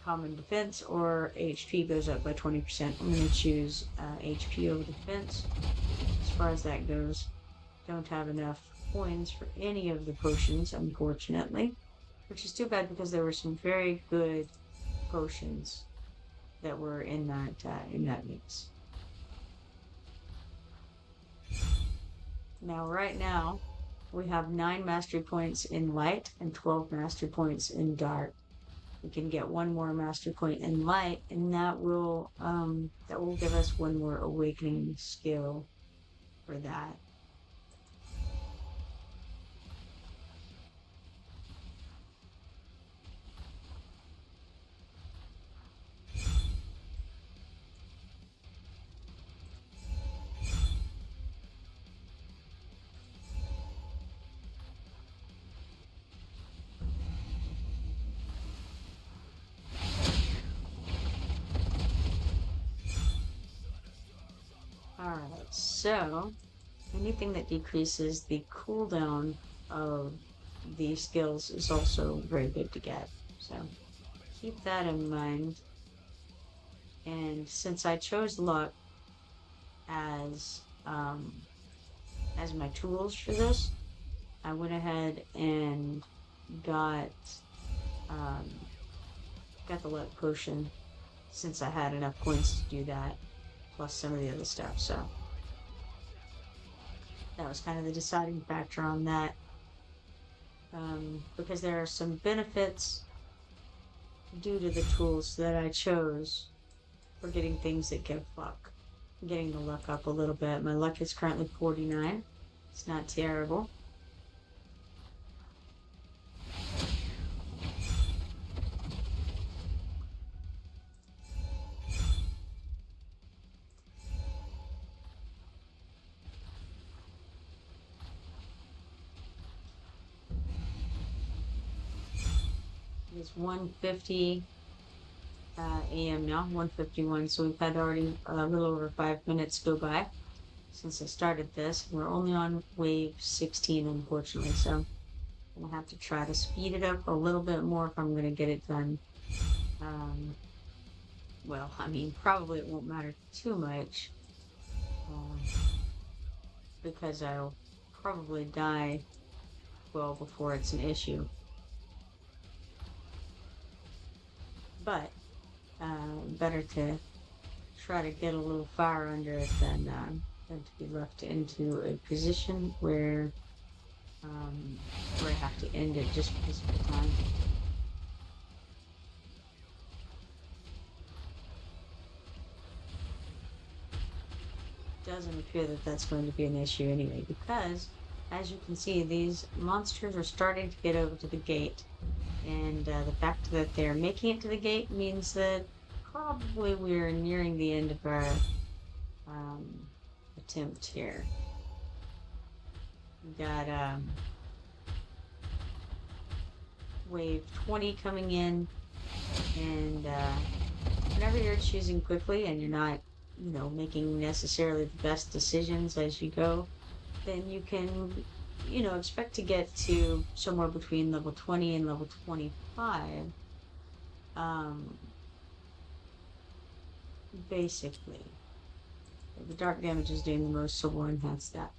common defense or HP goes up by 20%. I'm going to choose HP over defense. As far as that goes, don't have enough coins for any of the potions, unfortunately, which is too bad because there were some very good potions that were in that mix. Now, right now, we have 9 mastery points in light and 12 mastery points in dark. We can get one more mastery point in light, and that will give us one more awakening skill for that. Alright, so anything that decreases the cooldown of these skills is also very good to get. So keep that in mind. And since I chose luck as as my tools for this, I went ahead and got um, got the luck potion since I had enough points to do that, plus some of the other stuff. So that was kind of the deciding factor on that, because there are some benefits due to the tools that I chose for getting things that give luck. I'm getting the luck up a little bit. My luck is currently 49. It's not terrible. It's 1:50 a.m. now, 1:51. So we've had already a little over 5 minutes go by since I started this. We're only on wave 16, unfortunately. So I'm gonna have to try to speed it up a little bit more if I'm gonna get it done. Well, I mean, probably it won't matter too much, um, because I'll probably die well before it's an issue. But better to try to get a little fire under it than to be left into a position where I have to end it just because of the time. Doesn't appear that that's going to be an issue anyway, because as you can see, these monsters are starting to get over to the gate, and the fact that they're making it to the gate means that probably we're nearing the end of our um, attempt here. We got wave 20 coming in, and whenever you're choosing quickly and you're not, making necessarily the best decisions as you go, then you can, expect to get to somewhere between level 20 and level 25. Basically. The dark damage is doing the most, so we'll enhance that.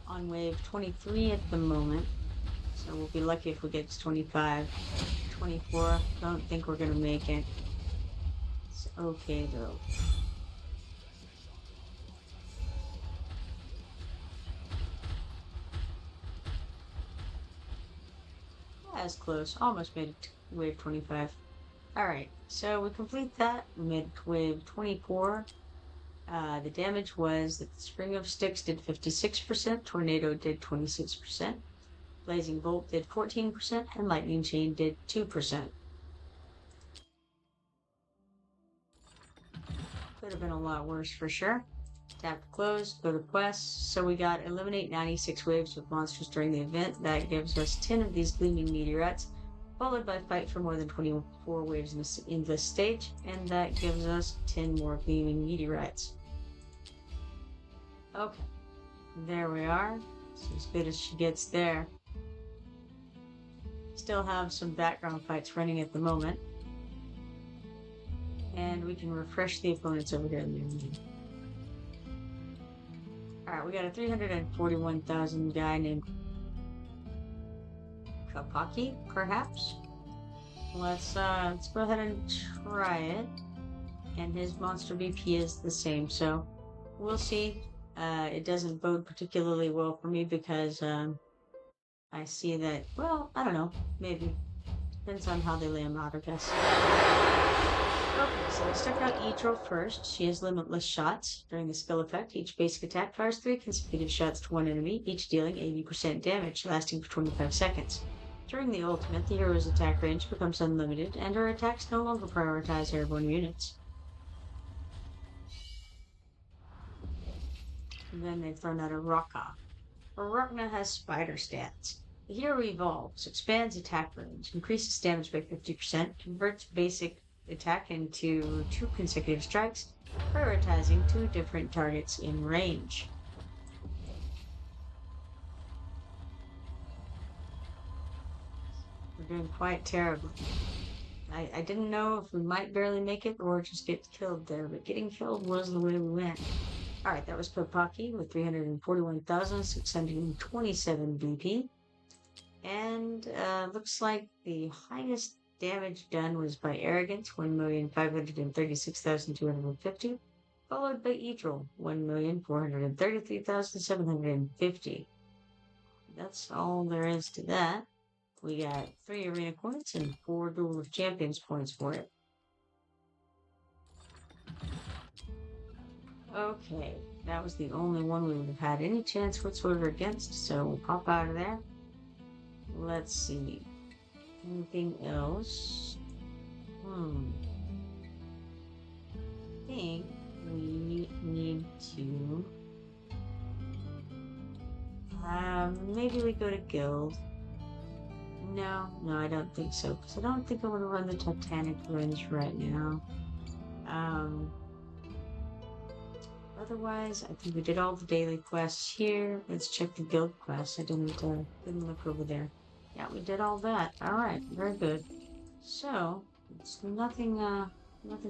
On wave 23 at the moment, so we'll be lucky if we get to 25. 24, don't think we're gonna make it. It's okay though. That's close, almost made it to wave 25. Alright, so we complete that, we made it to wave 24. The damage was that the Spring of Sticks did 56%, Tornado did 26%, Blazing Bolt did 14%, and Lightning Chain did 2%. Could have been a lot worse for sure. Tap to close, go to quests. So we got eliminate 96 waves with monsters during the event. That gives us 10 of these gleaming meteorites, followed by fight for more than 24 waves in this stage, and that gives us 10 more gleaming meteorites. Okay, there we are. It's as good as she gets there. Still have some background fights running at the moment. And we can refresh the opponents over here in the arena. Alright, we got a 341,000 guy named Kapaki, perhaps? Let's go ahead and try it. And his monster VP is the same, so we'll see. It doesn't bode particularly well for me because I see that, well, I don't know, maybe. Depends on how they lay him out, I guess. Okay, so let's check out Etro first. She has limitless shots. During the skill effect, each basic attack fires 3 consecutive shots to one enemy, each dealing 80% damage, lasting for 25 seconds. During the ultimate, the hero's attack range becomes unlimited, and her attacks no longer prioritize airborne units. And then they've thrown out a Rocka. Rokna has spider stats. The hero evolves, expands attack range, increases damage by 50%, converts basic attack into 2 consecutive strikes, prioritizing 2 different targets in range. We're doing quite terribly. I didn't know if we might barely make it or just get killed there, but getting killed was the way we went. Alright, that was Popaki with 341,627 BP. And looks like the highest damage done was by Arrogance, 1,536,250, followed by Etral, 1,433,750. That's all there is to that. We got 3 arena points and 4 Duel of Champions points for it. Okay, that was the only one we would have had any chance whatsoever against, so we'll pop out of there. Let's see. Anything else? I think we need to... maybe we go to Guild. No, I don't think so, because I don't think I want to run the Titanic runs right now. Otherwise, I think we did all the daily quests here. Let's check the guild quests. I didn't look over there. Yeah, we did all that. Alright, very good. So, it's nothing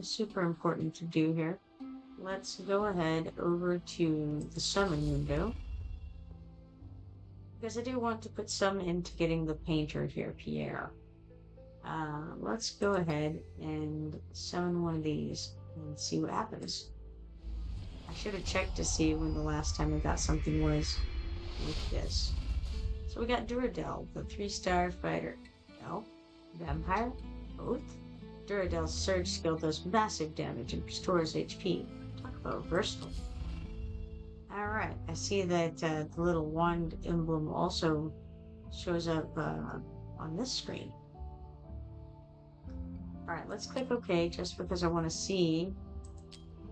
super important to do here. Let's go ahead over to the summon window. Because I do want to put some into getting the painter here, Pierre. Let's go ahead and summon one of these and see what happens. I should have checked to see when the last time I got something was with this. So we got Duradel, the 3-star fighter. No. Vampire. Oath. Duradel's surge skill does massive damage and restores HP. Talk about versatile. Alright, I see that the little wand emblem also shows up on this screen. Alright, let's click OK just because I want to see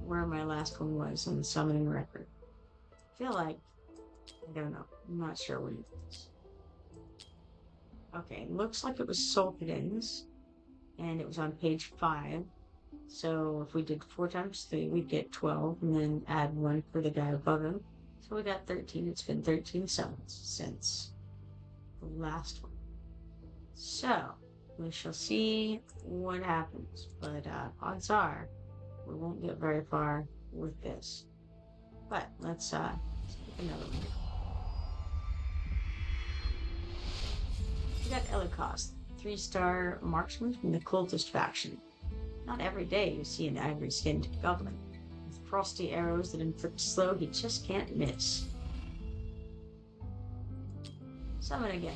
where my last one was on the summoning record. I feel like, I don't know, I'm not sure what it is. Okay, looks like it was Sulkadins, and it was on page 5. So if we did 4 times 3, we'd get 12, and then add 1 for the guy above him. So we got 13. It's been 13 summons since the last one. So we shall see what happens, but odds are we won't get very far with this. But let's pick another one. We got Elikos, 3-star marksman from the cultist faction. Not every day you see an ivory-skinned goblin. With frosty arrows that inflict slow, he just can't miss. Summon again.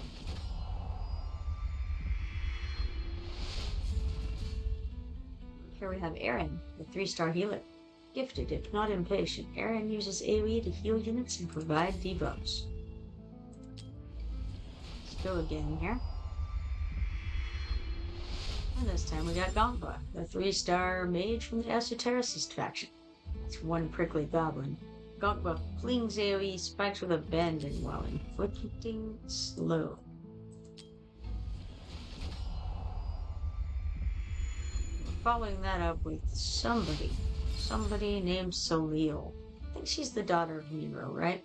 Here we have Aaron, the 3-star healer. Gifted, if not impatient, Aaron uses AoE to heal units and provide debuffs. Let's go again here. And this time we got Gongba, the 3-star mage from the Esotericist faction. It's one prickly goblin. Gongba flings AoE spikes with abandon while inflicting slow. Following that up with somebody named Solil. I think she's the daughter of Nero, right?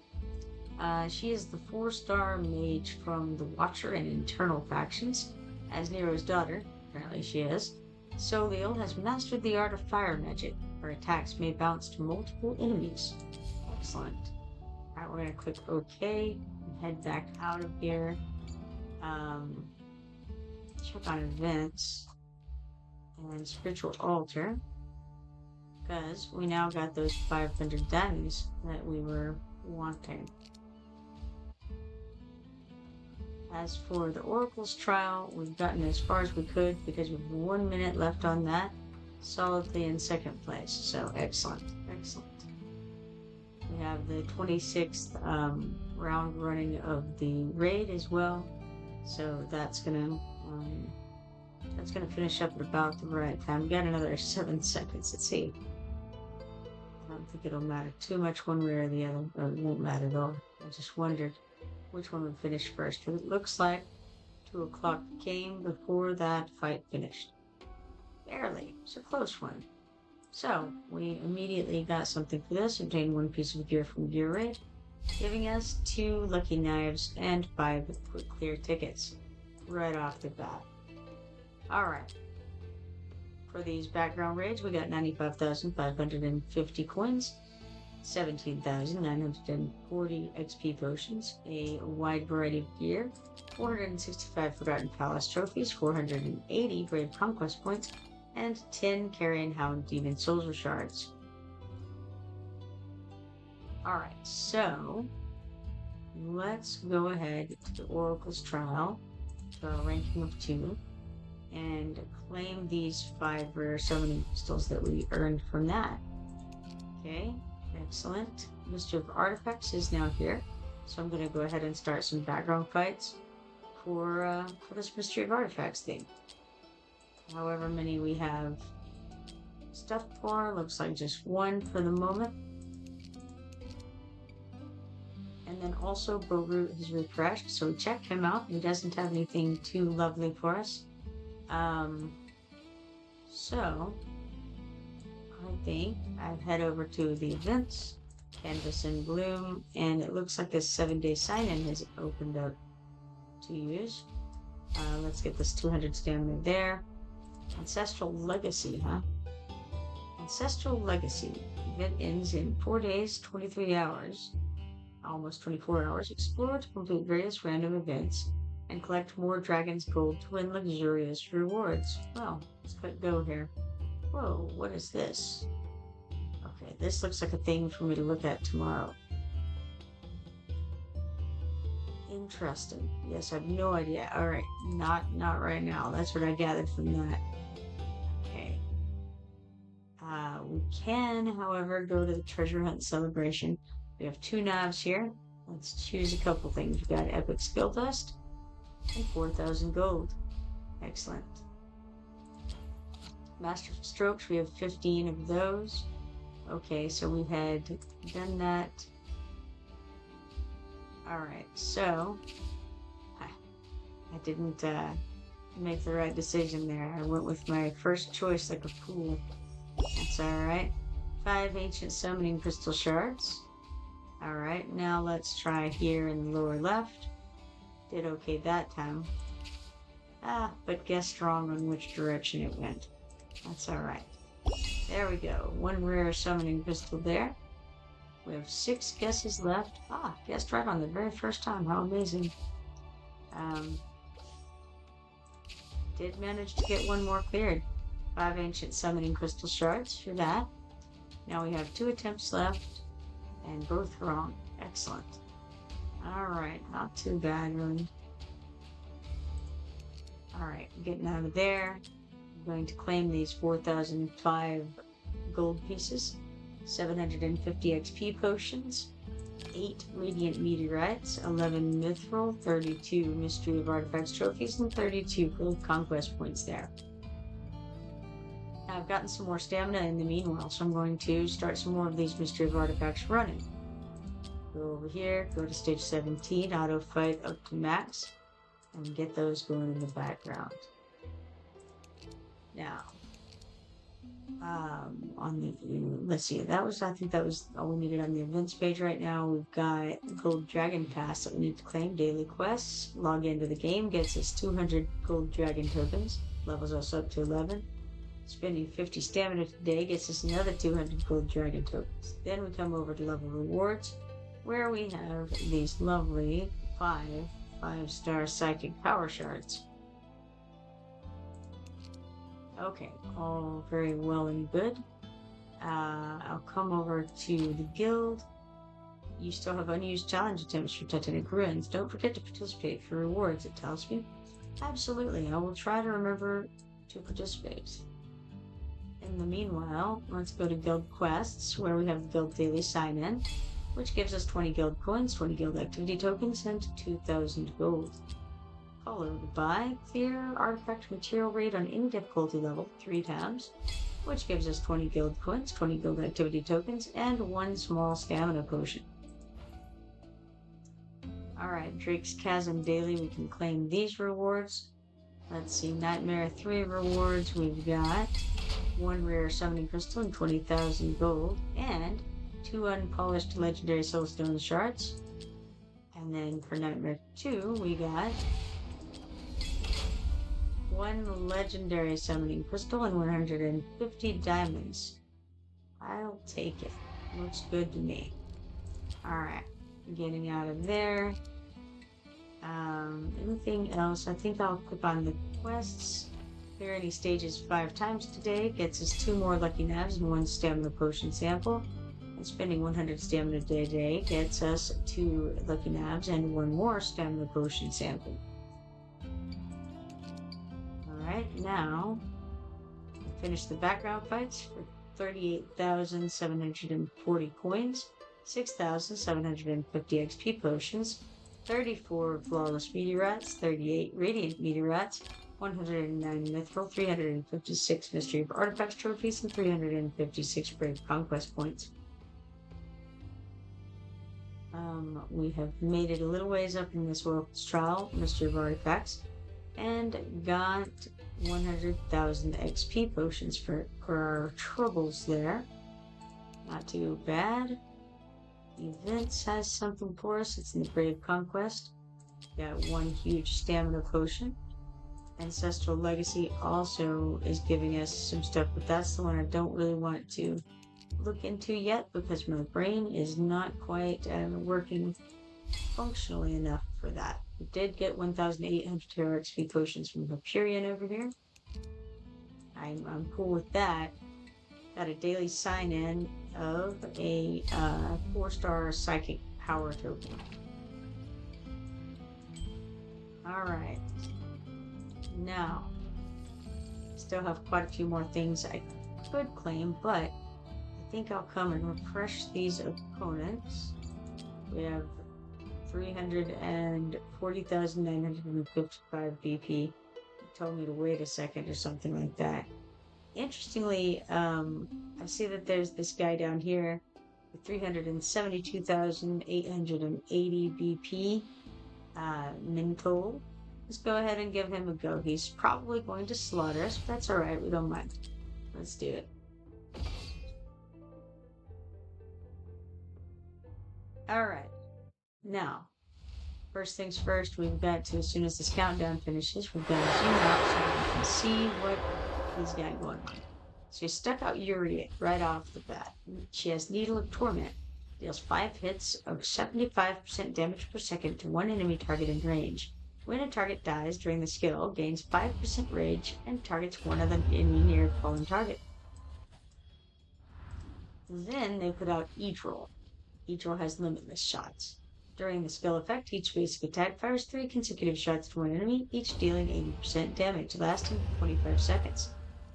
She is the 4-star mage from the Watcher and Internal factions. As Nero's daughter, apparently she is. Soliel has mastered the art of fire magic. Her attacks may bounce to multiple enemies. Excellent. Alright, we're gonna click OK and head back out of here. Check on events and spiritual altar, because we now got those 500 diamonds that we were wanting. As for the Oracle's trial, we've gotten as far as we could because we have 1 minute left on that. Solidly in second place, so excellent, excellent. We have the 26th round running of the raid as well, so that's gonna finish up at about the right time. We got another 7 seconds. Let's see. I don't think it'll matter too much one way or the other, or it won't matter at all. I just wondered which one would finish first. It looks like 2 o'clock came before that fight finished. Barely. It's a close one. So, we immediately got something for this. Obtained 1 piece of gear from Gear Raid, giving us 2 lucky knives and 5 quick clear tickets right off the bat. Alright. For these background raids, we got 95,550 coins, 17,940 XP potions, a wide variety of gear, 465 Forgotten Palace trophies, 480 Brave Conquest points, and 10 Carrion Hound Demon Soldier shards. Alright, so let's go ahead to the Oracle's Trial, to our ranking of 2, and claim these 5 rare summoning crystals that we earned from that. Okay, excellent. Mystery of Artifacts is now here, so I'm going to go ahead and start some background fights for this Mystery of Artifacts thing. However many we have stuff for, looks like just 1 for the moment. And then also Bowroot has refreshed, so we checked him out. He doesn't have anything too lovely for us. So I think I'd head over to the events, Canvas in Bloom, and it looks like this 7-day sign-in has opened up to use. Let's get this 200 stamina there. Ancestral Legacy, huh? Ancestral Legacy. Event ends in 4 days, 23 hours, almost 24 hours. Explore to complete various random events and collect more Dragon's Gold to win luxurious rewards. Well, let's click go here. Whoa, what is this? Okay, this looks like a thing for me to look at tomorrow. Interesting. Yes, I have no idea. Alright, not right now. That's what I gathered from that. Okay. We can, however, go to the treasure hunt celebration. We have 2 knobs here. Let's choose a couple things. We've got Epic Skill Dust and 4,000 gold. Excellent. Master Strokes, we have 15 of those. Okay, so we had done that. Alright, so I didn't make the right decision there. I went with my first choice like a fool. That's alright. 5 ancient summoning crystal shards. Alright, now let's try here in the lower left. Did okay that time. But guessed wrong on which direction it went. That's alright. There we go. 1 rare summoning crystal there. We have 6 guesses left. Guessed right on the very first time. How amazing. Did manage to get 1 more cleared. 5 ancient summoning crystal shards for that. Now we have 2 attempts left, and both wrong. Excellent. Alright, not too bad, really. Alright, getting out of there. I'm going to claim these 4,005 gold pieces, 750 XP potions, 8 radiant meteorites, 11 mithril, 32 mystery of artifacts trophies, and 32 gold conquest points there. Now I've gotten some more stamina in the meanwhile, so I'm going to start some more of these mystery of artifacts running. Go over here, go to stage 17, auto fight up to max, and get those going in the background. Now, let's see, I think that was all we needed on the events page right now. We've got the gold dragon pass that we need to claim, daily quests, log into the game, gets us 200 gold dragon tokens, levels us up to 11. Spending 50 stamina today gets us another 200 gold dragon tokens. Then we come over to level rewards, where we have these lovely 5-star psychic power shards. Okay, all very well and good. I'll come over to the guild. You still have unused challenge attempts for Titanic Ruins. Don't forget to participate for rewards, it tells me. Absolutely, I will try to remember to participate. In the meanwhile, let's go to guild quests, where we have the guild daily sign-in, which gives us 20 guild coins, 20 guild activity tokens, and 2,000 gold. Followed by clear artifact material raid on any difficulty level 3 times, which gives us 20 guild coins, 20 guild activity tokens, and 1 small stamina potion. Alright, Drake's Chasm Daily, we can claim these rewards. Let's see, Nightmare 3 rewards, we've got 1 rare summoning crystal and 20,000 gold, and 2 unpolished legendary soulstone shards. And then for Nightmare 2, we got 1 legendary summoning crystal and 150 diamonds. I'll take it. Looks good to me. Alright, getting out of there. Anything else? I think I'll click on the quests. Clear any stages 5 times today gets us 2 more lucky nabs and 1 stamina potion sample. And spending 100 stamina today gets us 2 lucky nabs and 1 more stamina potion sample. Alright, now finish the background fights for 38,740 coins, 6,750 XP potions, 34 flawless meteorites, 38 radiant meteorites, 109 mithril, 356 mystery of artifacts trophies, and 356 brave conquest points. We have made it a little ways up in this Oracle's Trial, mystery of artifacts, and got 100,000 XP potions for our troubles there. Not too bad. Events has something for us. It's in the Brave Conquest. Got 1 huge stamina potion. Ancestral Legacy also is giving us some stuff, but that's the one I don't really want to look into yet because my brain is not quite working functionally enough for that. We did get 1,800 Terra XP potions from Hyperion over here. I'm cool with that. Got a daily sign-in of a 4-star psychic power token. Alright. Now, still have quite a few more things I could claim, but I think I'll come and refresh these opponents. We have 340,955 BP. It told me to wait a second or something like that. Interestingly, I see that there's this guy down here with 372,880 BP, Minto. Let's go ahead and give him a go. He's probably going to slaughter us, but that's alright, we don't mind. Let's do it. Alright. Now, first things first, we've got to, as soon as this countdown finishes, we've got to zoom out so we can see what he's got going on. So he stuck out Uriet right off the bat. She has Needle of Torment. Deals 5 hits of 75% damage per second to 1 enemy target in range. When a target dies during the skill, gains 5% rage and targets one other enemy near the fallen target. Then they put out Edril. Edril has limitless shots. During the skill effect, each basic attack fires 3 consecutive shots to one enemy, each dealing 80% damage, lasting 25 seconds.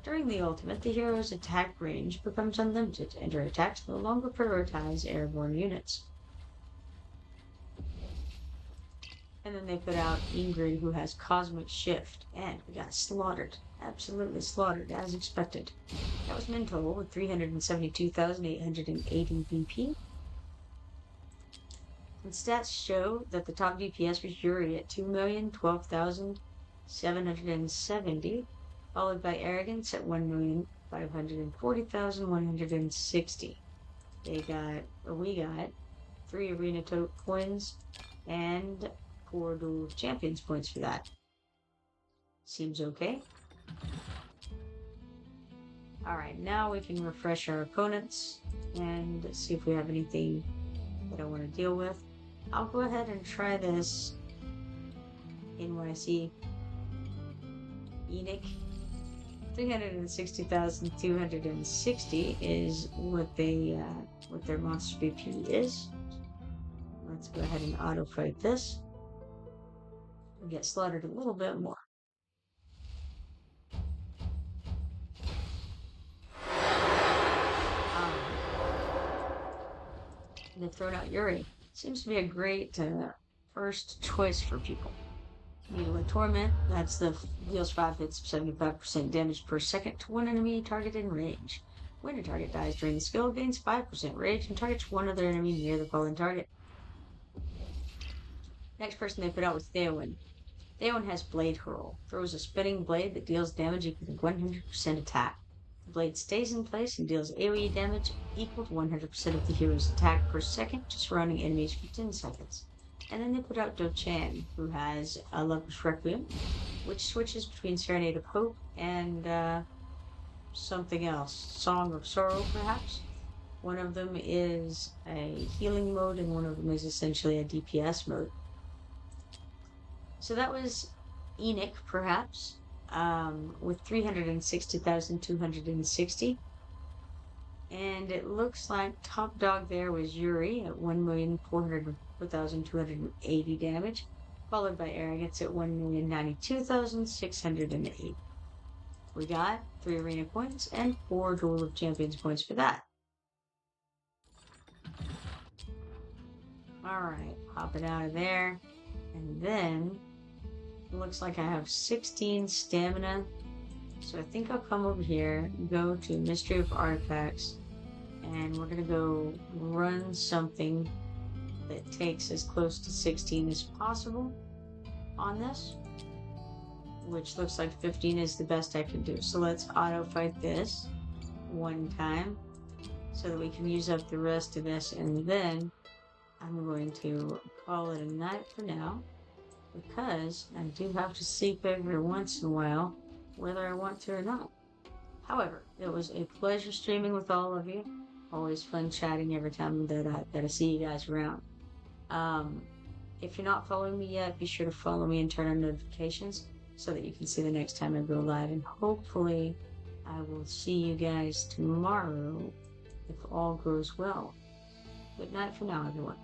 During the ultimate, the hero's attack range becomes unlimited, and her attacks no longer prioritize airborne units. And then they put out Ingrid, who has Cosmic Shift, and we got slaughtered. Absolutely slaughtered, as expected. That was Minto with 372,880 BP. And stats show that the top DPS was Yuri at 2,012,770, followed by Arrogance at 1,540,160. We got 3 Arena coins and 4 Duel of Champions points for that. Seems okay. Alright, now we can refresh our opponents and see if we have anything that I want to deal with. I'll go ahead and try this NYC Enoch. 360,260 is what their monster BP is. Let's go ahead and auto fight this and get slaughtered a little bit more. They've thrown out Yuri. Seems to be a great first choice for people. Needle Torment, that's deals 5 hits, 75% damage per second to one enemy target in range. When a target dies during the skill, gains 5% rage and targets one other enemy near the fallen target. Next person they put out was Theowen. Theowen has Blade Hurl, throws a spinning blade that deals damage equal to 100% attack. The blade stays in place and deals AoE damage equal to 100% of the hero's attack per second to surrounding enemies for 10 seconds. And then they put out Do-Chan, who has a Lover's Requiem, which switches between Serenade of Hope and something else. Song of Sorrow, perhaps? One of them is a healing mode, and one of them is essentially a DPS mode. So that was Enoch, perhaps, with 360,260. And it looks like top dog there was Yuri at 1,404,280 damage, followed by Arrogance at 1,092,608. We got 3 arena points and 4 Duel of Champions points for that. Alright, pop it out of there. And then, it looks like I have 16 stamina. So I think I'll come over here, go to Mystery of Artifacts, and we're going to go run something that takes as close to 16 as possible on this, which looks like 15 is the best I can do. So let's auto fight this one time so that we can use up the rest of this, and then I'm going to call it a night for now, because I do have to sleep every once in a while, whether I want to or not. However, it was a pleasure streaming with all of you. Always fun chatting every time that I see you guys around. If you're not following me yet, be sure to follow me and turn on notifications so that you can see the next time I go live. And hopefully, I will see you guys tomorrow if all goes well. Good night for now, everyone.